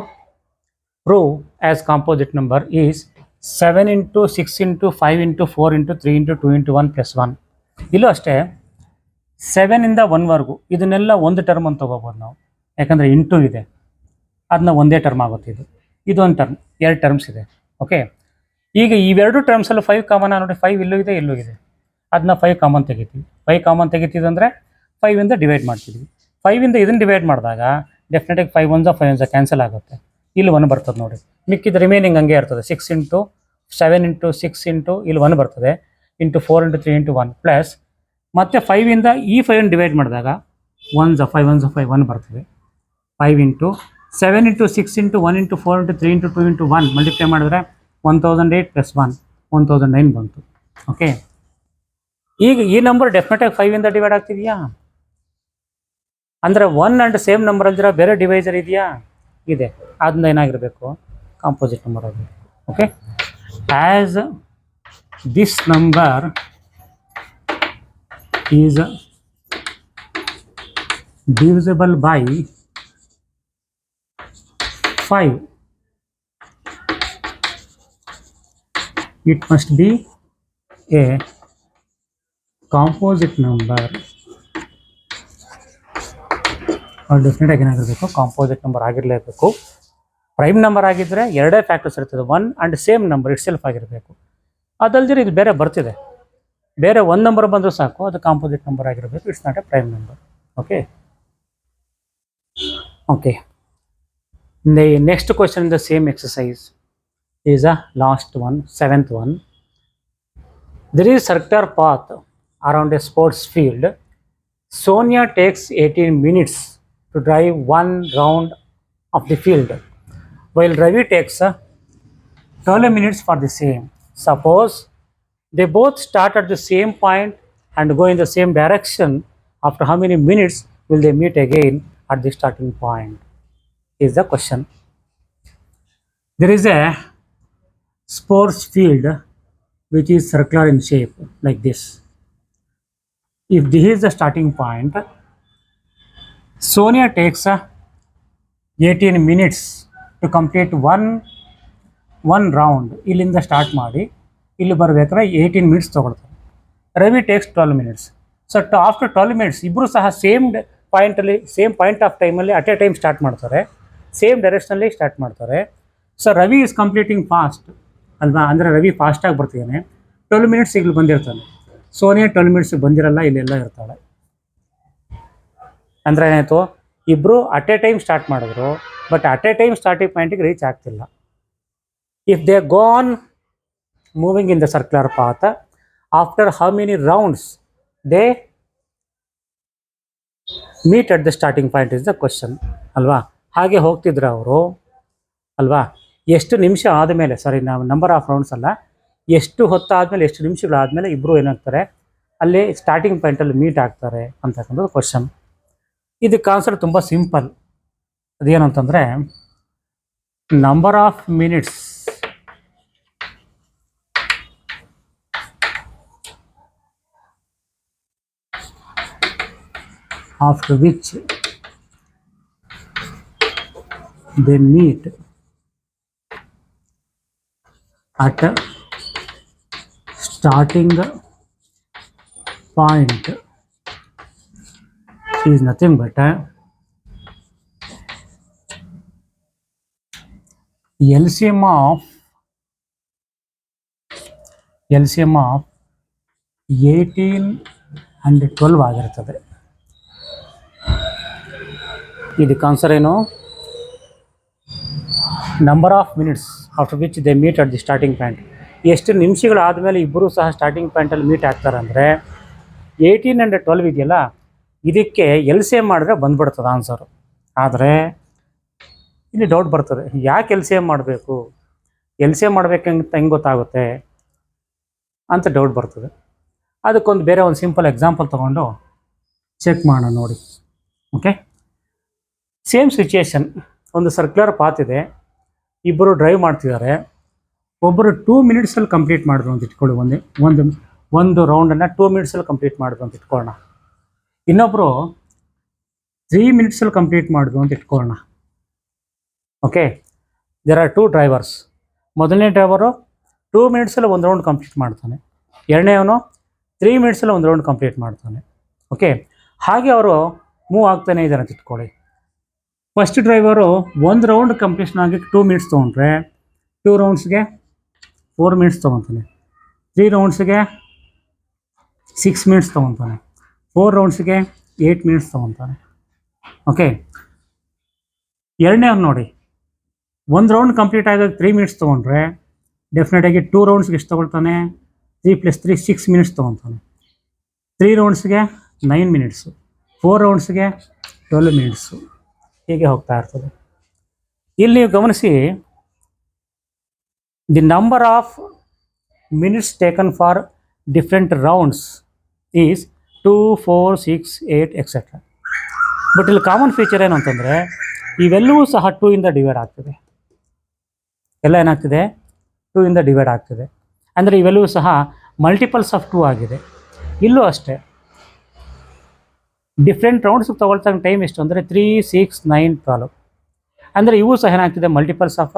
A: prove as composite number is 7 × 6 × 5 × 4 × 3 × 2 × 1 + 1. ಇಲ್ಲೂ ಅಷ್ಟೇ 7ಇಂದ 1ವರೆಗೂ ಇದನ್ನೆಲ್ಲ ಒಂದು ಟರ್ಮ್ ಅಂತ ತೊಗೋಬೋದು ನಾವು, ಯಾಕಂದರೆ ಇಂಟು ಇದೆ, ಅದನ್ನ ಒಂದೇ ಟರ್ಮ್ ಆಗುತ್ತೆ. ಇದೊಂದು ಟರ್ಮ್, 2 ಟರ್ಮ್ಸ್ ಇದೆ. ಓಕೆ, ಈಗ ಇವೆರಡು ಟರ್ಮ್ಸಲ್ಲೂ 5 ಕಾಮನ್ ನೋಡಿ. 5 ಇಲ್ಲೂ ಇದೆ, ಇಲ್ಲೂ ಇದೆ. ಅದನ್ನ 5 ಕಾಮನ್ ತೆಗಿತೀವಿ. 5 ಕಾಮನ್ ತೆಗಿತೀವಿ ಅಂದರೆ 5ಇಂದ ಡಿವೈಡ್ ಮಾಡ್ತೀವಿ. 5ಇಂದ ಇದನ್ನು ಡಿವೈಡ್ ಮಾಡಿದಾಗ ಡೆಫಿನೆಟಾಗಿ 5 1 5 1 ಕ್ಯಾನ್ಸಲ್ ಆಗುತ್ತೆ. ಇಲ್ಲಿ 1 ಬರ್ತದೆ ನೋಡಿ. ಮಿಕ್ಕಿದ ರಿಮೈನಿಂಗ್ ಹಂಗೆ ಇರ್ತದೆ. 6 × 7 × 6 ಇಲ್ಲಿ 1 ಬರ್ತದೆ, ಇಂಟು 4 × 3 × 1 ಪ್ಲಸ್ ಮತ್ತು 5ಇಂದ ಈ 5 ಡಿವೈಡ್ ಮಾಡಿದಾಗ 1 5 1 5 1 ಬರ್ತದೆ. 5 × 7 × 6 × 1 × 4 × 3 × 2 × 1 ಮಲ್ಟಿಪ್ಲೈ ಮಾಡಿದ್ರೆ 1008 + 1 1009 ಬಂತು. ಓಕೆ, ಈಗ ಈ ನಂಬರ್ ಡೆಫಿನೆಟಾಗಿ 5ಇಂದ ಡಿವೈಡ್ ಆಗ್ತಿದೆಯಾ? ಅಂದರೆ 1 ಆ್ಯಂಡ್ ಸೇಮ್ ನಂಬರ್ ಅಲ್ದಿರ ಬೇರೆ ಡಿವೈಸರ್ ಇದೆಯಾ? ಇದೆ. ಅದನ್ನ ಏನಾಗಿರಬೇಕು, ಕಾಂಪೋಸಿಟ್ ನಂಬರ್ ಆಗಬೇಕು. Okay, as this number is divisible by 5, it must be a composite number. Definite ಆಗಿ ಏನಾಗಿರಬೇಕು, ಕಾಂಪೋಸಿಟ್ ನಂಬರ್ ಆಗಿರಲೇಬೇಕು. ಪ್ರೈಮ್ ನಂಬರ್ ಆಗಿದ್ದರೆ ಎರಡೇ ಫ್ಯಾಕ್ಟರ್ಸ್ ಇರ್ತದೆ, 1 and same number it self ಆಗಿರಬೇಕು. ಅದಲ್ದಿರ ಇದು ಬೇರೆ ಬರ್ತಿದೆ, ಬೇರೆ 1 ನಂಬರ್ ಬಂದರೂ ಸಾಕು, ಅದು ಕಾಂಪೋಸಿಟ್ ನಂಬರ್ ಆಗಿರಬೇಕು. It's not A prime number. Okay okay, the next question in the same exercise is a last one, 7th one. There is circular path around a sports field. Sonia takes 18 minutes to drive 1 round of the field. while Ravi takes 12 minutes for the same. Suppose they both start at the same point and go in the same direction. After how many minutes will they meet again at the starting point? Is the question. There is a sports field which is circular in shape like this. If this is the starting point, Sonia takes 18 minutes to complete one round. ಇಲ್ಲಿಂದ start ಮಾಡಿ ಇಲ್ಲಿ ಬರಬೇಕಾದ್ರೆ 18 minutes ತೊಗೊಳ್ತಾರೆ. Ravi takes 12 minutes. So after 12 minutes ಇಬ್ಬರು ಸಹ same point of ಟೈಮಲ್ಲಿ at a time start ಮಾಡ್ತಾರೆ, same ಡೈರೆಕ್ಷನಲ್ಲಿ start ಮಾಡ್ತಾರೆ. So Ravi is completing fast ಅಲ್ವಾ, ಅಂದರೆ ರವಿ ಫಾಸ್ಟಾಗಿ ಬರ್ತಿದ್ದಾನೆ. 12 ಮಿನಿಟ್ಸ್ ಇಲ್ಲಿ ಬಂದಿರ್ತಾನೆ. ಸೋನಿಯಾ 12 ಮಿನಿಟ್ಸ್ ಬಂದಿರಲ್ಲ, ಇಲ್ಲೆಲ್ಲ ಇರ್ತಾಳೆ. ಅಂದರೆ ಏನಾಯಿತು, ಇಬ್ಬರು ಅಟ್ ಎ ಟೈಮ್ ಸ್ಟಾರ್ಟ್ ಮಾಡಿದ್ರು, but at a time starting ಪಾಯಿಂಟಿಗೆ ರೀಚ್ ಆಗ್ತಿಲ್ಲ. If they go on moving in the circular path, after how many rounds they meet at the starting point is the question ಅಲ್ವಾ. ಹಾಗೆ ಹೋಗ್ತಿದ್ರು ಅವರು ಅಲ್ವಾ. ಎಷ್ಟು ನಿಮಿಷ ಆದಮೇಲೆ, ಸಾರಿ ನಾವು ನಂಬರ್ ಆಫ್ ರೌಂಡ್ಸ್ ಅಲ್ಲ, ಎಷ್ಟು ಹೊತ್ತಾದಮೇಲೆ, ಎಷ್ಟು ನಿಮಿಷಗಳಾದಮೇಲೆ ಇಬ್ಬರು ಏನಾಗ್ತಾರೆ ಅಲ್ಲಿ ಸ್ಟಾರ್ಟಿಂಗ್ ಪಾಯಿಂಟಲ್ಲಿ ಮೀಟ್ ಆಗ್ತಾರೆ ಅಂತಕ್ಕಂಥದ್ದು ಕ್ವಶನ್. ಇದಕ್ಕೆ ಆನ್ಸರ್ ತುಂಬ ಸಿಂಪಲ್. ಅದೇನು ಅಂತಂದರೆ, number of minutes after which they meet at a starting point is nothing but LCM of 18 and 12 ಆಗಿರ್ತದೆ. ಇದಕ್ಕೆ ಆನ್ಸರ್ ಏನು, number of minutes after which they meet at the starting point. ಎಷ್ಟು ನಿಮಿಷಗಳಾದಮೇಲೆ ಇಬ್ಬರು ಸಹ starting ಪಾಯಿಂಟಲ್ಲಿ meet ಆಗ್ತಾರೆ ಅಂದರೆ 18 and 12 ಇದೆಯಲ್ಲ, ಇದಕ್ಕೆ LCM ಮಾಡಿದ್ರೆ ಬಂದ್ಬಿಡ್ತದೆ ಆನ್ಸರು. ಆದರೆ ಇಲ್ಲಿ ಡೌಟ್ ಬರ್ತದೆ, ಯಾಕೆ LCM ಮಾಡಬೇಕು, LCM ಮಾಡಬೇಕಂತ ಹೆಂಗೆ ಗೊತ್ತಾಗುತ್ತೆ ಅಂತ ಡೌಟ್ ಬರ್ತದೆ. ಅದಕ್ಕೊಂದು ಬೇರೆ ಒಂದು ಸಿಂಪಲ್ ಎಕ್ಸಾಂಪಲ್ ತೊಗೊಂಡು ಚೆಕ್ ಮಾಡೋಣ ನೋಡಿ. ಓಕೆ, ಸೇಮ್ ಸಿಚುಯೇಷನ್, ಒಂದು ಸರ್ಕ್ಯುಲರ್ ಪಾತ್ ಇದೆ, ಇಬ್ಬರು ಡ್ರೈವ್ ಮಾಡ್ತಿದ್ದಾರೆ. ಒಬ್ಬರು 2 ಮಿನಿಟ್ಸಲ್ಲಿ ಕಂಪ್ಲೀಟ್ ಮಾಡಿದ್ರು ಅಂತ ಇಟ್ಕೊಳ್ಳಿ, ಒಂದು ರೌಂಡನ್ನು 2 ಮಿನಿಟ್ಸಲ್ಲಿ ಕಂಪ್ಲೀಟ್ ಮಾಡಿದ್ರು ಅಂತ ಇಟ್ಕೊಳ್ಳೋಣ. ಇನ್ನೊಬ್ಬರು 3 ಮಿನಿಟ್ಸಲ್ಲಿ ಕಂಪ್ಲೀಟ್ ಮಾಡಿದ್ರು ಅಂತ ಇಟ್ಕೊಳ್ಳೋಣ. Okay, there are 2 drivers. ಮೊದಲನೇ ಡ್ರೈವರು 2 ಮಿನಿಟ್ಸಲ್ಲಿ ಒಂದು ರೌಂಡ್ ಕಂಪ್ಲೀಟ್ ಮಾಡ್ತಾನೆ, ಎರಡನೇವನು 3 ಮಿನಿಟ್ಸಲ್ಲಿ ಒಂದು ರೌಂಡ್ ಕಂಪ್ಲೀಟ್ ಮಾಡ್ತಾನೆ. ಓಕೆ, ಹಾಗೆ ಅವರು ಮೂವ್ ಆಗ್ತಾನೆ ಇದ್ದಾರೆ ಅಂತ ಇಟ್ಕೊಳ್ಳಿ. ಫಸ್ಟ್ ಡ್ರೈವರು ಒಂದು ರೌಂಡ್ ಕಂಪ್ಲೀಷನ್ ಆಗಿ 2 ಮಿನಿಟ್ಸ್ ತೊಗೊಂಡ್ರೆ 2 ರೌಂಡ್ಸ್ಗೆ 4 ಮಿನಿಟ್ಸ್ ತೊಗೊತಾನೆ, 3 ರೌಂಡ್ಸ್ಗೆ 6 ಮಿನಿಟ್ಸ್ ತೊಗೊತಾನೆ, 4 ರೌಂಡ್ಸ್ಗೆ 8 ಮಿನಿಟ್ಸ್ ತೊಗೊತಾನೆ. ಓಕೆ, ಎರಡನೇವ್ರು ನೋಡಿ, ಒಂದು ರೌಂಡ್ ಕಂಪ್ಲೀಟ್ ಆಗಿ 3 ಮಿನಿಟ್ಸ್ ತೊಗೊಂಡ್ರೆ ಡೆಫಿನೆಟಾಗಿ 2 ರೌಂಡ್ಸ್ಗೆ ಎಷ್ಟು ತೊಗೊಳ್ತಾನೆ, 3 + 3 6 ಮಿನಿಟ್ಸ್ ತೊಗೊತಾನೆ. 3 ರೌಂಡ್ಸ್ಗೆ 9 ಮಿನಿಟ್ಸು, 4 ರೌಂಡ್ಸ್ಗೆ 12 ಮಿನಿಟ್ಸು, ಹೀಗೆ ಹೋಗ್ತಾ ಇರ್ತದೆ. ಇಲ್ಲಿ ನೀವು ಗಮನಿಸಿ, the number of minutes taken for different rounds is 2, 4, 6, 8 etcetera. But ಇಲ್ಲಿ ಕಾಮನ್ ಫೀಚರ್ ಏನು ಅಂತಂದರೆ, ಇವೆಲ್ಲವೂ ಸಹ 2 ಇಂದ ಡಿವೈಡ್ ಆಗ್ತದೆ. ಎಲ್ಲ ಏನಾಗ್ತಿದೆ, 2 ಇಂದ ಡಿವೈಡ್ ಆಗ್ತದೆ. ಅಂದರೆ ಇವೆಲ್ಲವೂ ಸಹ ಮಲ್ಟಿಪಲ್ಸ್ ಆಫ್ 2 ಆಗಿದೆ. ಇಲ್ಲೂ ಅಷ್ಟೇ, ಡಿಫ್ರೆಂಟ್ ರೌಂಡ್ಸ್ ತೊಗೊಳ್ತಾ ಟೈಮ್ ಎಷ್ಟು ಅಂದರೆ 3, 6, 9, 12. ಅಂದರೆ ಇವು ಸಹ ಏನಾಗ್ತಿದೆ, ಮಲ್ಟಿಪಲ್ಸ್ ಆಫ್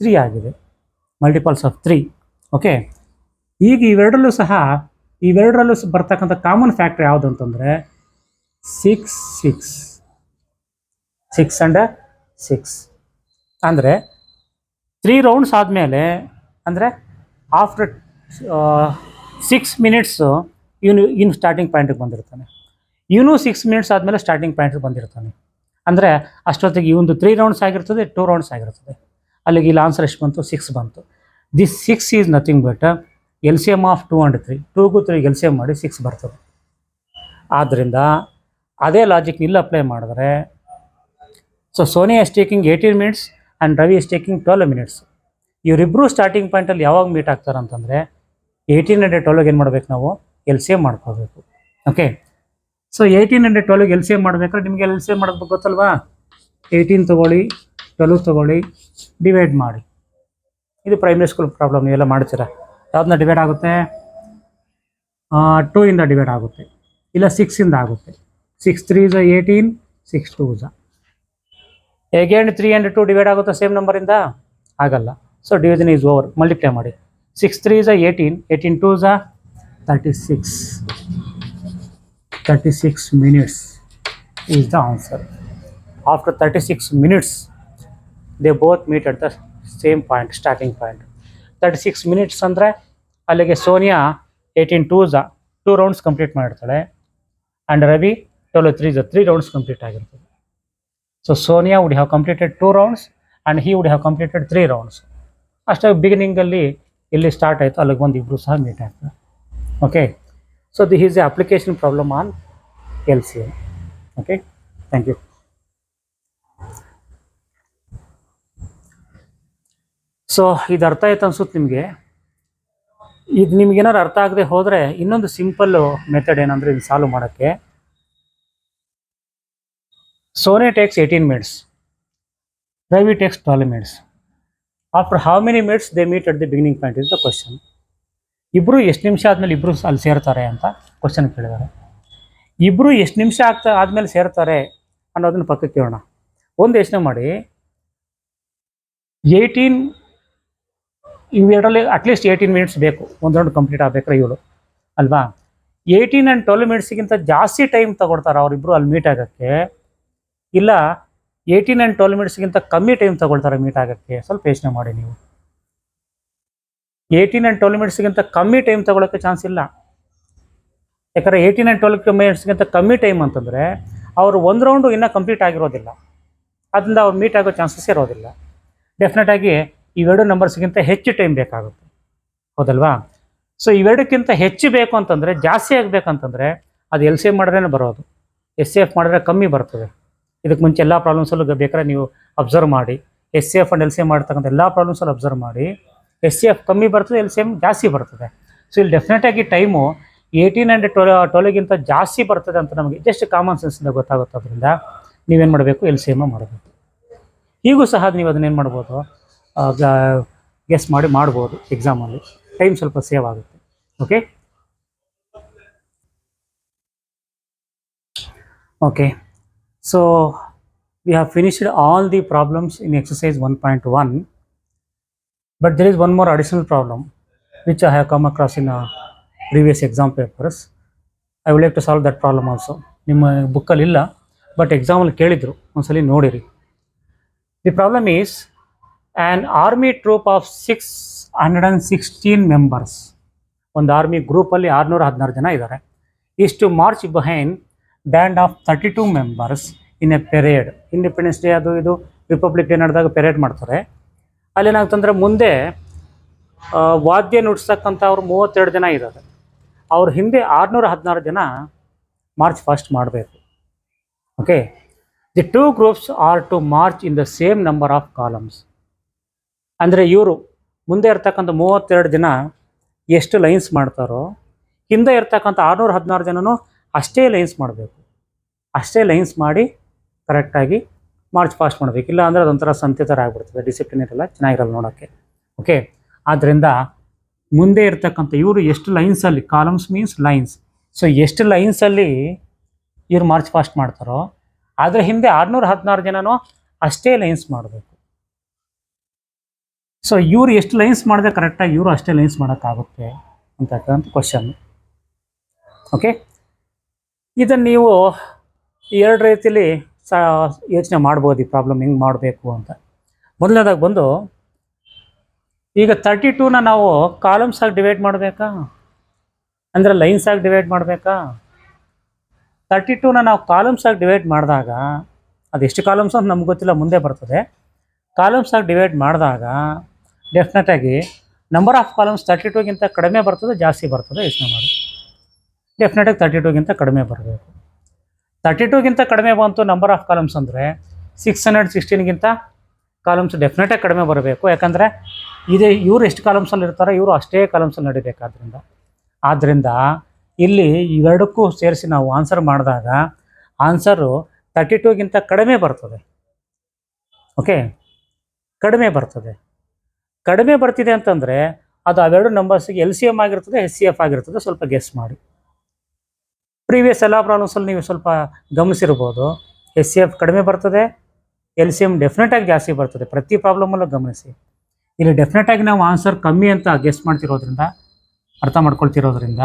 A: 3 ಆಗಿದೆ, ಮಲ್ಟಿಪಲ್ಸ್ ಆಫ್ 3. ಓಕೆ, ಈಗ ಇವೆರಡರಲ್ಲೂ ಬರ್ತಕ್ಕಂಥ ಕಾಮನ್ ಫ್ಯಾಕ್ಟರ್ ಯಾವುದು ಅಂತಂದರೆ 6 and 6. ಅಂದರೆ 3 ರೌಂಡ್ಸ್ ಆದಮೇಲೆ, ಅಂದರೆ ಆಫ್ಟರ್ 6 ಮಿನಿಟ್ಸು ಇನ್ನು ಸ್ಟಾರ್ಟಿಂಗ್ ಪಾಯಿಂಟಿಗೆ ಬಂದಿರ್ತಾನೆ. ಇವನು 6 ಮಿನಿಟ್ಸ್ ಆದಮೇಲೆ ಸ್ಟಾರ್ಟಿಂಗ್ ಪಾಯಿಂಟಿಗೆ ಬಂದಿರ್ತಾನೆ. ಅಂದರೆ ಅಷ್ಟೊತ್ತಿಗೆ ಇವೊಂದು 3 ರೌಂಡ್ಸ್ ಆಗಿರ್ತದೆ, 2 ರೌಂಡ್ಸ್ ಆಗಿರ್ತದೆ. ಅಲ್ಲಿಗೆ ಇಲ್ಲಿ ಆನ್ಸರ್ ಎಷ್ಟು ಬಂತು, 6 ಬಂತು. This 6 is nothing but LCM of 2 and 3. 2ಗೂ 3 LCM ಮಾಡಿ 6 ಬರ್ತದೆ. ಆದ್ದರಿಂದ ಅದೇ ಲಾಜಿಕ್ ಇಲ್ಲಿ ಅಪ್ಲೈ ಮಾಡಿದ್ರೆ, so Sonia is taking 18 minutes and Ravi is taking 12 minutes. ಇವರಿಬ್ಬರು ಸ್ಟಾರ್ಟಿಂಗ್ ಪಾಯಿಂಟಲ್ಲಿ ಯಾವಾಗ ಮೀಟ್ ಆಗ್ತಾರೆ ಅಂತಂದರೆ 1812 ಏನು ಮಾಡ್ಬೇಕು ನಾವು ಎಲ್ ಸಿ ಎಮ್ ಮಾಡ್ಕೋಬೇಕು. Okay, so 1812 L C M ಮಾಡಬೇಕಾದ್ರೆ ನಿಮಗೆ ಎಲ್ ಸಿ ಎಮ್ ಮಾಡೋದು ಗೊತ್ತಲ್ವಾ? 18 ತೊಗೊಳ್ಳಿ, 12 ತೊಗೊಳ್ಳಿ, ಡಿವೈಡ್ ಮಾಡಿ. ಇದು ಪ್ರೈಮರಿ ಸ್ಕೂಲ್ ಪ್ರಾಬ್ಲಮ್, ನೀವೆಲ್ಲ ಮಾಡ್ತೀರಾ. ಯಾವ್ದನ್ನ ಡಿವೈಡ್ ಆಗುತ್ತೆ? 2 ಇಂದ ಡಿವೈಡ್ ಆಗುತ್ತೆ, ಇಲ್ಲ 6 ಇಂದ ಆಗುತ್ತೆ. 6 3 is 18, 6 2 is. Again 3 and 2 divide ಆಗುತ್ತಾ ಸೇಮ್ ನಂಬರಿಂದ? ಆಗಲ್ಲ. So division is over. Multiply ಮಾಡಿ. 6 3 is 18, 18 2 is 36. 36 minutes is the answer. After 36 minutes, they both meet at the same point, starting point. 36 minutes ಅಂದರೆ ಅಲ್ಲಿಗೆ ಸೋನಿಯಾ 18 2 is 2 ರೌಂಡ್ಸ್ ಕಂಪ್ಲೀಟ್ ಮಾಡಿರ್ತಾಳೆ, and Ravi 12 3 is 3 rounds complete ಆಗಿರ್ತದೆ. So Sonia would have completed 2 rounds and he would have completed 3 rounds. ಅಷ್ಟೇ ಬಿಗಿನಿಂಗಲ್ಲಿ ಇಲ್ಲಿ start ಆಯಿತು, ಅಲ್ಲಿಗೆ ಬಂದು ಇಬ್ಬರು ಸಹ ಮೀಟ್ ಆಗ್ತದೆ. Okay, so this is a application problem on L C M. Okay, thank you. So ಇದು ಅರ್ಥ ಆಯ್ತು ಅನ್ಸುತ್ತೆ ನಿಮಗೆ. ಇದು ನಿಮ್ಗೇನಾದ್ರು ಅರ್ಥ ಆಗದೆ ಹೋದರೆ ಇನ್ನೊಂದು ಸಿಂಪಲ್ಲು ಮೆಥಡ್ ಏನಂದರೆ ಇದು ಸಾಲ್ವ್ ಮಾಡೋಕ್ಕೆ. Sonia takes 18 minutes. Ravi takes 12 minutes. After how many minutes they meet at the beginning point is the question. ಇಬ್ಬರು ಎಷ್ಟು ನಿಮಿಷ ಆದಮೇಲೆ ಇಬ್ಬರು ಅಲ್ಲಿ ಸೇರ್ತಾರೆ ಅಂತ ಕ್ವಶನ್ ಕೇಳಿದ್ದಾರೆ. ಇಬ್ಬರು ಎಷ್ಟು ನಿಮಿಷ ಆದಮೇಲೆ ಸೇರ್ತಾರೆ ಅನ್ನೋದನ್ನ ಪಕ್ಕಕ್ಕೆ ಕೇಳೋಣ. ಒಂದು ಯೋಚನೆ ಮಾಡಿ, 18 ಇವೆರಡರಲ್ಲಿ ಅಟ್ಲೀಸ್ಟ್ 18 ಮಿನಿಟ್ಸ್ ಬೇಕು ಒಂದು ರೌಂಡ್ ಕಂಪ್ಲೀಟ್ ಆಗಬೇಕಾದ್ರೆ ಇವಳು ಅಲ್ವಾ. 18 and 12 ಮಿನಿಟ್ಸ್ಗಿಂತ ಜಾಸ್ತಿ ಟೈಮ್ ತಗೊಳ್ತಾರೆ ಅವರಿಬ್ಬರು ಅಲ್ಲಿ ಮೀಟ್ ಆಗೋಕ್ಕೆ, ಇಲ್ಲ 18 and 12 ಮಿನಿಟ್ಸ್ಗಿಂತ ಕಮ್ಮಿ ಟೈಮ್ ತಗೊಳ್ತಾರೆ ಮೀಟ್ ಆಗೋಕ್ಕೆ? ಸ್ವಲ್ಪ ಯೋಚನೆ ಮಾಡಿ ನೀವು. 18 and 12 ಮಿನಿಟ್ಸ್ಗಿಂತ ಕಮ್ಮಿ ಟೈಮ್ ತಗೊಳ್ಳೋಕ್ಕೆ ಚಾನ್ಸ್ ಇಲ್ಲ. ಯಾಕಂದರೆ 18 and 12 ಮಿನಿಟ್ಸ್ಗಿಂತ ಕಮ್ಮಿ ಟೈಮ್ ಅಂತಂದರೆ ಅವರು ಒಂದು ರೌಂಡು ಇನ್ನೂ ಕಂಪ್ಲೀಟ್ ಆಗಿರೋದಿಲ್ಲ, ಅದರಿಂದ ಅವ್ರು ಮೀಟ್ ಆಗೋ ಚಾನ್ಸಸ್ ಇರೋದಿಲ್ಲ. ಡೆಫಿನೆಟಾಗಿ ಇವೆರಡು ನಂಬರ್ಸ್ಗಿಂತ ಹೆಚ್ಚು ಟೈಮ್ ಬೇಕಾಗುತ್ತೆ, ಹೌದಲ್ವಾ? ಸೊ ಇವೆರಡಕ್ಕಿಂತ ಹೆಚ್ಚು ಬೇಕು ಅಂತಂದರೆ, ಜಾಸ್ತಿ ಆಗಬೇಕಂತಂದರೆ ಅದು ಎಲ್ ಸಿ ಎಫ್ ಮಾಡಿದ್ರೇ ಬರೋದು. ಎಸ್ ಸಿ ಎಫ್ ಮಾಡಿದ್ರೆ ಕಮ್ಮಿ ಬರ್ತದೆ. ಇದಕ್ಕೆ ಮುಂಚೆ ಎಲ್ಲ ಪ್ರಾಬ್ಲಮ್ಸಲ್ಲೂ ಬೇಕಾದ್ರೆ ನೀವು ಅಬ್ಸರ್ವ್ ಮಾಡಿ, S C F and L C M ಮಾಡ್ತಕ್ಕಂಥ ಎಲ್ಲ ಪ್ರಾಬ್ಲಮ್ಸಲ್ಲೂ ಅಬ್ಸರ್ವ್ ಮಾಡಿ, ಎಸ್ ಸಿ ಎಫ್ ಕಮ್ಮಿ ಬರ್ತದೆ, ಎಲ್ ಸಿ ಎಮ್ ಜಾಸ್ತಿ ಬರ್ತದೆ. ಸೊ ಇಲ್ಲಿ ಡೆಫಿನೆಟಾಗಿ ಟೈಮು 18 and 12ಗಿಂತ ಜಾಸ್ತಿ ಬರ್ತದೆ ಅಂತ ನಮಗೆ ಜಸ್ಟ್ ಕಾಮನ್ ಸೆನ್ಸಿಂದ ಗೊತ್ತಾಗುತ್ತೆ. ಅದರಿಂದ ನೀವೇನು ಮಾಡಬೇಕು? ಎಲ್ ಸಿ ಎಮ್ ಮಾಡಬೇಕು. ಈಗೂ ಸಹ ನೀವು ಅದನ್ನೇನು ಮಾಡ್ಬೋದು? ಗೆಸ್ ಮಾಡಿ ಮಾಡ್ಬೋದು ಎಕ್ಸಾಮಲ್ಲಿ. ಟೈಮ್ ಸ್ವಲ್ಪ ಸೇವ್ ಆಗುತ್ತೆ. Okay okay so we have finished all the problems in exercise 1.1, but there is one more additional problem which I have come across in previous exam papers. I would like to solve that problem also. ನಿಮ್ಮ ಬುಕ್ಕಲ್ಲಿ ಇಲ್ಲ, but ಎಕ್ಸಾಮಲ್ಲಿ ಕೇಳಿದ್ರು, ಒಂದ್ಸಲಿ ನೋಡಿರಿ. The problem is an army troop of 616 members. ಒಂದು army ಗ್ರೂಪಲ್ಲಿ 616 ಜನ ಇದ್ದಾರೆ. is to march behind band of 32 members in a parade. Independence day ಅದು ಇದು ರಿಪಬ್ಲಿಕ್ ಡೇ ನಡೆದಾಗ ಪೆರೇಡ್ ಮಾಡ್ತಾರೆ. ಅಲ್ಲೇನಾಗ್ತಂದ್ರೆ ಮುಂದೆ ವಾದ್ಯ ನುಡಿಸ್ತಕ್ಕಂಥ ಅವ್ರು 32 ಜನ ಇದ್ದಾರೆ. ಅವ್ರ ಹಿಂದೆ 616 ಜನ ಮಾರ್ಚ್ ಫಾಸ್ಟ್ ಮಾಡಬೇಕು. Okay, the two groups are to march in the same number of columns. ಅಂದರೆ ಇವರು ಮುಂದೆ ಇರ್ತಕ್ಕಂಥ 32 ಜನ ಎಷ್ಟು ಲೈನ್ಸ್ ಮಾಡ್ತಾರೋ, ಹಿಂದೆ ಇರ್ತಕ್ಕಂಥ 616 ಜನನೂ ಅಷ್ಟೇ ಲೈನ್ಸ್ ಮಾಡಬೇಕು. ಅಷ್ಟೇ ಲೈನ್ಸ್ ಮಾಡಿ ಕರೆಕ್ಟಾಗಿ ಮಾರ್ಚ್ ಫಾಸ್ಟ್ ಮಾಡಬೇಕು. ಇಲ್ಲ ಅಂದರೆ ಅದೊಂಥರ ಸಂತೆ ಥರ ಆಗಿಬಿಡ್ತದೆ, ಡಿಸಿಪ್ಲಿನ್ ಇರಲ್ಲ, ಚೆನ್ನಾಗಿರಲ್ಲ ನೋಡೋಕ್ಕೆ. ಓಕೆ, ಆದ್ದರಿಂದ ಮುಂದೆ ಇರ್ತಕ್ಕಂಥ ಇವರು ಎಷ್ಟು ಲೈನ್ಸಲ್ಲಿ, ಕಾಲಮ್ಸ್ ಮೀನ್ಸ್ ಲೈನ್ಸ್, ಸೊ ಎಷ್ಟು ಲೈನ್ಸಲ್ಲಿ ಇವ್ರು ಮಾರ್ಚ್ ಫಾಸ್ಟ್ ಮಾಡ್ತಾರೋ ಆದರೆ ಹಿಂದೆ 616 ಜನನೂ ಅಷ್ಟೇ ಲೈನ್ಸ್ ಮಾಡಬೇಕು. ಸೊ ಇವರು ಎಷ್ಟು ಲೈನ್ಸ್ ಮಾಡಿದ್ರೆ ಕರೆಕ್ಟಾಗಿ ಇವರು ಅಷ್ಟೇ ಲೈನ್ಸ್ ಮಾಡೋಕ್ಕಾಗುತ್ತೆ ಅಂತಕ್ಕಂಥ ಕ್ವಶನ್. ಓಕೆ, ಇದನ್ನು ನೀವು ಎರಡು ರೀತಿಯಲ್ಲಿ ಯೋಚನೆ ಮಾಡ್ಬೋದು, ಈ ಪ್ರಾಬ್ಲಮ್ ಹೆಂಗೆ ಮಾಡಬೇಕು ಅಂತ. ಮೊದಲನೇದಾಗಿ ಬಂದು, ಈಗ 32ನ ನಾವು ಕಾಲಮ್ಸ್ ಆಗಿ ಡಿವೈಡ್ ಮಾಡಬೇಕಾ, ಅಂದರೆ ಲೈನ್ಸ್ ಆಗಿ ಡಿವೈಡ್ ಮಾಡಬೇಕಾ? 32ನ ನಾವು ಕಾಲಮ್ಸ್ ಆಗಿ ಡಿವೈಡ್ ಮಾಡಿದಾಗ, ಅದೆಷ್ಟು ಕಾಲಮ್ಸ್ ಅಂತ ನಮ್ಗೆ ಗೊತ್ತಿಲ್ಲ, ಮುಂದೆ ಬರ್ತದೆ. ಕಾಲಮ್ಸ್ ಆಗಿ ಡಿವೈಡ್ ಮಾಡಿದಾಗ ಡೆಫಿನೆಟಾಗಿ ನಂಬರ್ ಆಫ್ ಕಾಲಮ್ಸ್ 32ಗಿಂತ ಕಡಿಮೆ ಬರ್ತದೆ, ಜಾಸ್ತಿ ಬರ್ತದೆ? ಯೋಚನೆ ಮಾಡಿ. ಡೆಫಿನೆಟಾಗಿ 32ಗಿಂತ ಕಡಿಮೆ ಬರಬೇಕು. 32ಗಿಂತ ಕಡಿಮೆ ಬಂತು ನಂಬರ್ ಆಫ್ ಕಾಲಮ್ಸ್ ಅಂದರೆ 616ಗಿಂತ ಕಾಲಮ್ಸ್ ಡೆಫಿನೆಟಾಗಿ ಕಡಿಮೆ ಬರಬೇಕು. ಯಾಕಂದರೆ ಇದೇ ಇವರು ಎಷ್ಟು ಕಾಲಮ್ಸಲ್ಲಿ ಇರ್ತಾರೋ ಇವರು ಅಷ್ಟೇ ಕಾಲಮ್ಸಲ್ಲಿ ನಡಿಬೇಕಾದ್ರಿಂದ. ಆದ್ದರಿಂದ ಇಲ್ಲಿ ಇವೆರಡಕ್ಕೂ ಸೇರಿಸಿ ನಾವು ಆನ್ಸರ್ ಮಾಡಿದಾಗ ಆನ್ಸರು 32ಗಿಂತ ಕಡಿಮೆ ಬರ್ತದೆ. ಓಕೆ, ಕಡಿಮೆ ಬರ್ತದೆ. ಕಡಿಮೆ ಬರ್ತಿದೆ ಅಂತಂದರೆ ಅದು ಅವೆರಡು ನಂಬರ್ಸಿಗೆ LCM ಆಗಿರ್ತದೆ, HCF ಆಗಿರ್ತದೆ. ಸ್ವಲ್ಪ ಗೆಸ್ ಮಾಡಿ. ಪ್ರೀವಿಯಸ್ ಎಲ್ಲ ಪ್ರಾಬ್ಲಮ್ಸಲ್ಲಿ ನೀವು ಸ್ವಲ್ಪ ಗಮನಿಸಿರ್ಬೋದು. HCF ಕಡಿಮೆ ಬರ್ತದೆ, LCM ಡೆಫಿನೆಟಾಗಿ ಜಾಸ್ತಿ ಬರ್ತದೆ. ಪ್ರತಿ ಪ್ರಾಬ್ಲಮಲ್ಲೂ ಗಮನಿಸಿ. ಇಲ್ಲಿ ಡೆಫಿನೆಟಾಗಿ ನಾವು ಆನ್ಸರ್ ಕಮ್ಮಿ ಅಂತ ಗೆಸ್ ಮಾಡ್ತಿರೋದ್ರಿಂದ, ಅರ್ಥ ಮಾಡ್ಕೊಳ್ತಿರೋದ್ರಿಂದ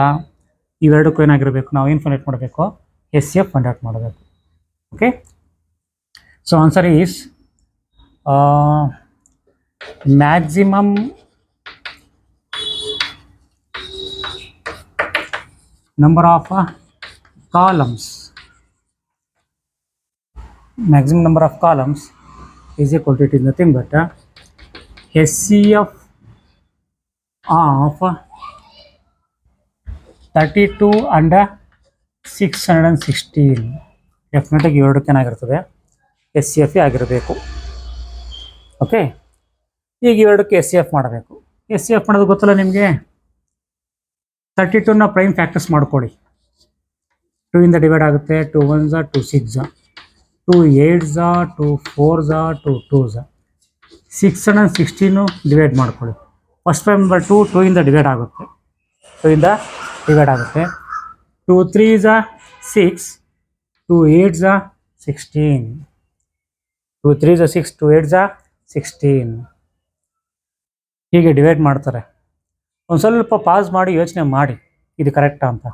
A: ಇವೆರಡಕ್ಕೂ ಏನಾಗಿರಬೇಕು, ನಾವು ಏನು ಫೈಂಡ್ ಔಟ್ ಮಾಡಬೇಕು, HCF ಫೈಂಡ್ ಔಟ್ ಮಾಡಬೇಕು. Okay, so answer is maximum number of columns. Maximum number of columns is equal to, it is nothing but HCF of 32 and 616. ಡೆಫಿನೆಟಾಗಿ ಎರಡಕ್ಕೆ ಏನಾಗಿರ್ತದೆ, HCF ಆಗಿರಬೇಕು. ಓಕೆ, ಈಗ ಇವೆರಡಕ್ಕೆ HCF ಮಾಡಬೇಕು. HCF ಮಾಡೋದು ಗೊತ್ತಲ್ಲ ನಿಮಗೆ. 32ನ prime factors ಮಾಡ್ಕೊಳ್ಳಿ. 2 ಇಂದ ಡಿವೈಡ್ ಆಗುತ್ತೆ. 2 1s 2 6 2 8s 2 4s 2 2s 616 divide ಮಾಡ್ಕೊಳ್ಳಿ. ಫಸ್ಟ್ ಪ್ರೈಮ್ ನಂಬರ್ 2 ಇಂದ ಡಿವೈಡ್ ಆಗುತ್ತೆ. 2 ಇಂದ ಡಿವೈಡ್ ಆಗುತ್ತೆ. 2 3s 6 2 8s 16 2 3s 6 2 8s 16 ಹೀಗೆ ಡಿವೈಡ್ ಮಾಡ್ತಾರೆ. ಒಂದು ಸ್ವಲ್ಪ ಪಾಸ್ ಮಾಡಿ ಯೋಚನೆ ಮಾಡಿ ಇದು ಕರೆಕ್ಟಾ ಅಂತ.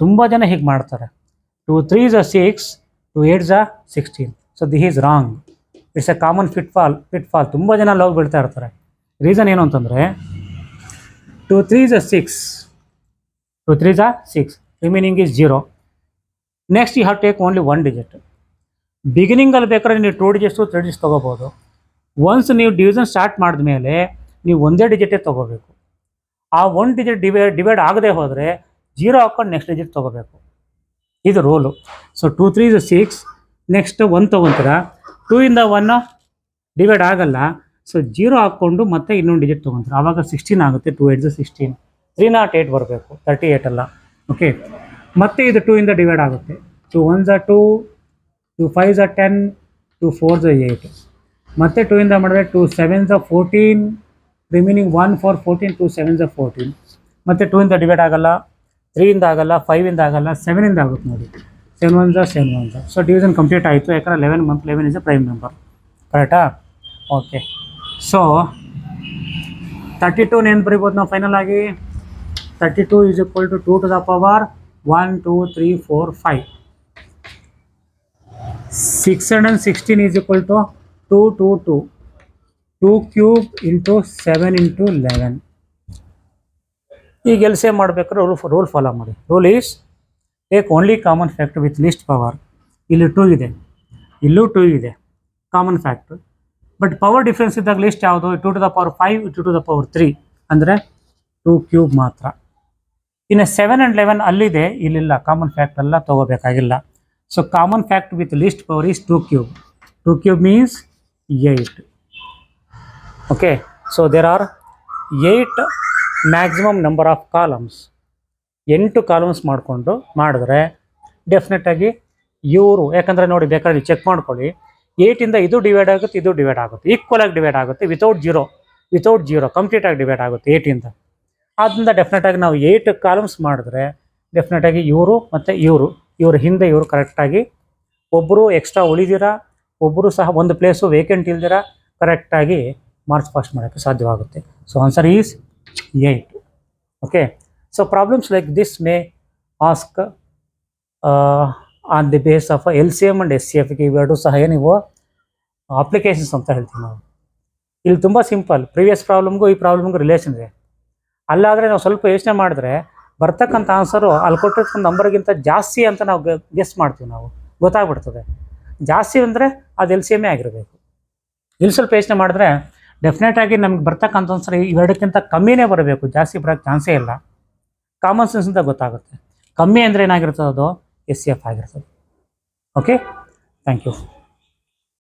A: ತುಂಬ ಜನ ಹೀಗೆ ಮಾಡ್ತಾರೆ. 2 3s 6 2 8s 16. So this is wrong. It's a common pitfall. ತುಂಬ ಜನ ಲವ್ ಬೀಳ್ತಾ ಇರ್ತಾರೆ. ರೀಸನ್ ಏನು ಅಂತಂದರೆ 2 3s 6 2 3s 6 remaining is 0. Next you have take only 1 digit. ಬಿಗಿನಿಂಗಲ್ಲಿ ಬೇಕಾದ್ರೆ ನೀವು 2 ಡಿಜಿಟ್ಸು 3 ಡಿಜಿಟ್ಸ್ ತೊಗೋಬೋದು. ಒನ್ಸ್ ನೀವು ಡಿವಿಷನ್ ಸ್ಟಾರ್ಟ್ ಮಾಡಿದ್ಮೇಲೆ ನೀವು ಒಂದೇ ಡಿಜಿಟೇ ತೊಗೋಬೇಕು. ಆ 1 ಡಿಜಿಟ್ ಡಿವೈಡ್ ಆಗದೆ ಹೋದರೆ 0 ಹಾಕ್ಕೊಂಡು ನೆಕ್ಸ್ಟ್ ಡಿಜಿಟ್ ತೊಗೋಬೇಕು. ಇದು ರೂಲು. So 2 3s 6 next 1 ತೊಗೊತೀರಾ. 2 ಇಂದ 1 ಡಿವೈಡ್ ಆಗಲ್ಲ. ಸೊ 0 ಹಾಕ್ಕೊಂಡು ಮತ್ತೆ ಇನ್ನೊಂದು ಡಿಜಿಟ್ ತೊಗೊತೀರಾ. ಆವಾಗ 16 ಆಗುತ್ತೆ. 2 8s 16 308 ಬರಬೇಕು, 38 ಅಲ್ಲ. ಓಕೆ, ಮತ್ತೆ ಇದು 2 ಇಂದ ಡಿವೈಡ್ ಆಗುತ್ತೆ. 2 1s 2 2 5s 10 2 4s 8 ಮತ್ತೆ 2 ಇಂದ ಮಾಡಿದ್ರೆ 2 7s 14 ರಿಮೈನಿಂಗ್ 1 4 14 2 7s 14 ಮತ್ತು 2 ಇಂದ ಡಿವೈಡ್ ಆಗಲ್ಲ, 3 ಇಂದ ಆಗಲ್ಲ, 5 ಇಂದ ಆಗಲ್ಲ, 7 ಇಂದ ಆಗುತ್ತೆ ನೋಡಿ. 7 1s 7 1s. So division complete ಆಯಿತು. ಯಾಕಂದರೆ 11 month 11 is a prime number. ಕರೆಕ್ಟಾ? ಓಕೆ, ಸೊ 32 ಏನು ಬರಿಬೋದು ನಾವು ಫೈನಲ್ ಆಗಿ? 32 is equal to 2 to the power 1 2 3 4 5. 616 is equal to 2 2 2 2 cube into 7 into 11. ಈಗ LCM ಮಾಡಬೇಕಾದ್ರೆ ರೂಲ್ ಫಾಲೋ ಮಾಡಿ. Rule is take only common factor with least power. ಇಲ್ಲಿ 2 ಇದೆ, ಇಲ್ಲೂ 2 ಇದೆ common factor. But power difference ಇದ್ದಾಗ ಲೀಸ್ಟ್ ಯಾವುದು? 2 to the power 5 2 to the power 3 ಅಂದರೆ 2 ಕ್ಯೂಬ್ ಮಾತ್ರ. ಇನ್ನು 7 and 11 ಅಲ್ಲಿದೆ, ಇಲ್ಲಿಲ್ಲ. ಕಾಮನ್ ಫ್ಯಾಕ್ಟರ್ ಎಲ್ಲ ತೊಗೋಬೇಕಾಗಿಲ್ಲ. So common factor with least power is 2 cube. 2 cube means 8. Okay, so there are 8 maximum number of columns. 8 columns ಮಾಡಿದ್ರೆ ಡೆಫಿನೆಟಾಗಿ ಇವರು, ಯಾಕಂದರೆ ನೋಡಿ ಬೇಕಾದ್ರೆ ಚೆಕ್ ಮಾಡ್ಕೊಳ್ಳಿ. 8 ಇಂದ ಇದು ಡಿವೈಡ್ ಆಗುತ್ತೆ, ಇದು ಡಿವೈಡ್ ಆಗುತ್ತೆ, ಈಕ್ವಲಾಗಿ ಡಿವೈಡ್ ಆಗುತ್ತೆ. ವಿತೌಟ್ ಜೀರೋ ಕಂಪ್ಲೀಟಾಗಿ ಡಿವೈಡ್ ಆಗುತ್ತೆ 8 ಇಂದ. ಆದ್ದರಿಂದ ಡೆಫಿನೆಟಾಗಿ ನಾವು 8 ಕಾಲಮ್ಸ್ ಮಾಡಿದ್ರೆ ಡೆಫಿನೆಟಾಗಿ ಇವರು ಮತ್ತು ಇವ್ರ ಹಿಂದೆ ಇವರು ಕರೆಕ್ಟಾಗಿ, ಒಬ್ಬರು ಎಕ್ಸ್ಟ್ರಾ ಉಳಿದಿರ, ಒಬ್ಬರು ಸಹ ಒಂದು ಪ್ಲೇಸು ವೇಕೆಂಟ್ ಇಲ್ದಿರ ಕರೆಕ್ಟಾಗಿ ಮಾರ್ಕ್ಸ್ ಪಾಸ್ ಮಾಡೋಕ್ಕೆ ಸಾಧ್ಯವಾಗುತ್ತೆ. So answer is 8. Okay, so problems like this may ask on the base of LCM and HCFಗೆ ಇವೆರಡು ಸಹ ನೀವು ಅಪ್ಲಿಕೇಶನ್ಸ್ ಅಂತ ಹೇಳ್ತೀವಿ ನಾವು. ಇಲ್ಲಿ ತುಂಬ ಸಿಂಪಲ್. ಪ್ರೀವಿಯಸ್ ಪ್ರಾಬ್ಲಮ್ಗೂ ಈ ಪ್ರಾಬ್ಲಮ್ಗೂ ರಿಲೇಷನ್ ಇದೆ. ಅಲ್ಲಾದರೆ ನಾವು ಸ್ವಲ್ಪ ಯೋಚನೆ ಮಾಡಿದ್ರೆ ಬರ್ತಕ್ಕಂಥ ಆನ್ಸರು ಅಲ್ಲಿ ಕೊಟ್ಟಿರ್ತಕ್ಕಂಥ ನಂಬರ್ಗಿಂತ ಜಾಸ್ತಿ ಅಂತ ನಾವು ಗೆಸ್ ಮಾಡ್ತೀವಿ. ನಾವು ಗೊತ್ತಾಗ್ಬಿಡ್ತದೆ. ಜಾಸ್ತಿ ಅಂದರೆ ಅದು LCM ಆಗಿರಬೇಕು. ಇಲ್ಲಿ ಸ್ವಲ್ಪ ಯೋಚನೆ ಮಾಡಿದ್ರೆ ಡೆಫಿನೆಟಾಗಿ ನಮ್ಗೆ ಬರ್ತಕ್ಕಂಥ ಆನ್ಸರ್ ಇವೆರಡಕ್ಕಿಂತ ಕಮ್ಮಿನೇ ಬರಬೇಕು, ಜಾಸ್ತಿ ಬರೋಕ್ಕೆ ಚಾನ್ಸೇ ಇಲ್ಲ. ಕಾಮನ್ ಸೆನ್ಸ್ ಅಂತ ಗೊತ್ತಾಗುತ್ತೆ. ಕಮ್ಮಿ ಅಂದರೆ ಏನಾಗಿರ್ತದೆ? ಅದು HCF ಆಗಿರ್ತದೆ. Okay, thank you.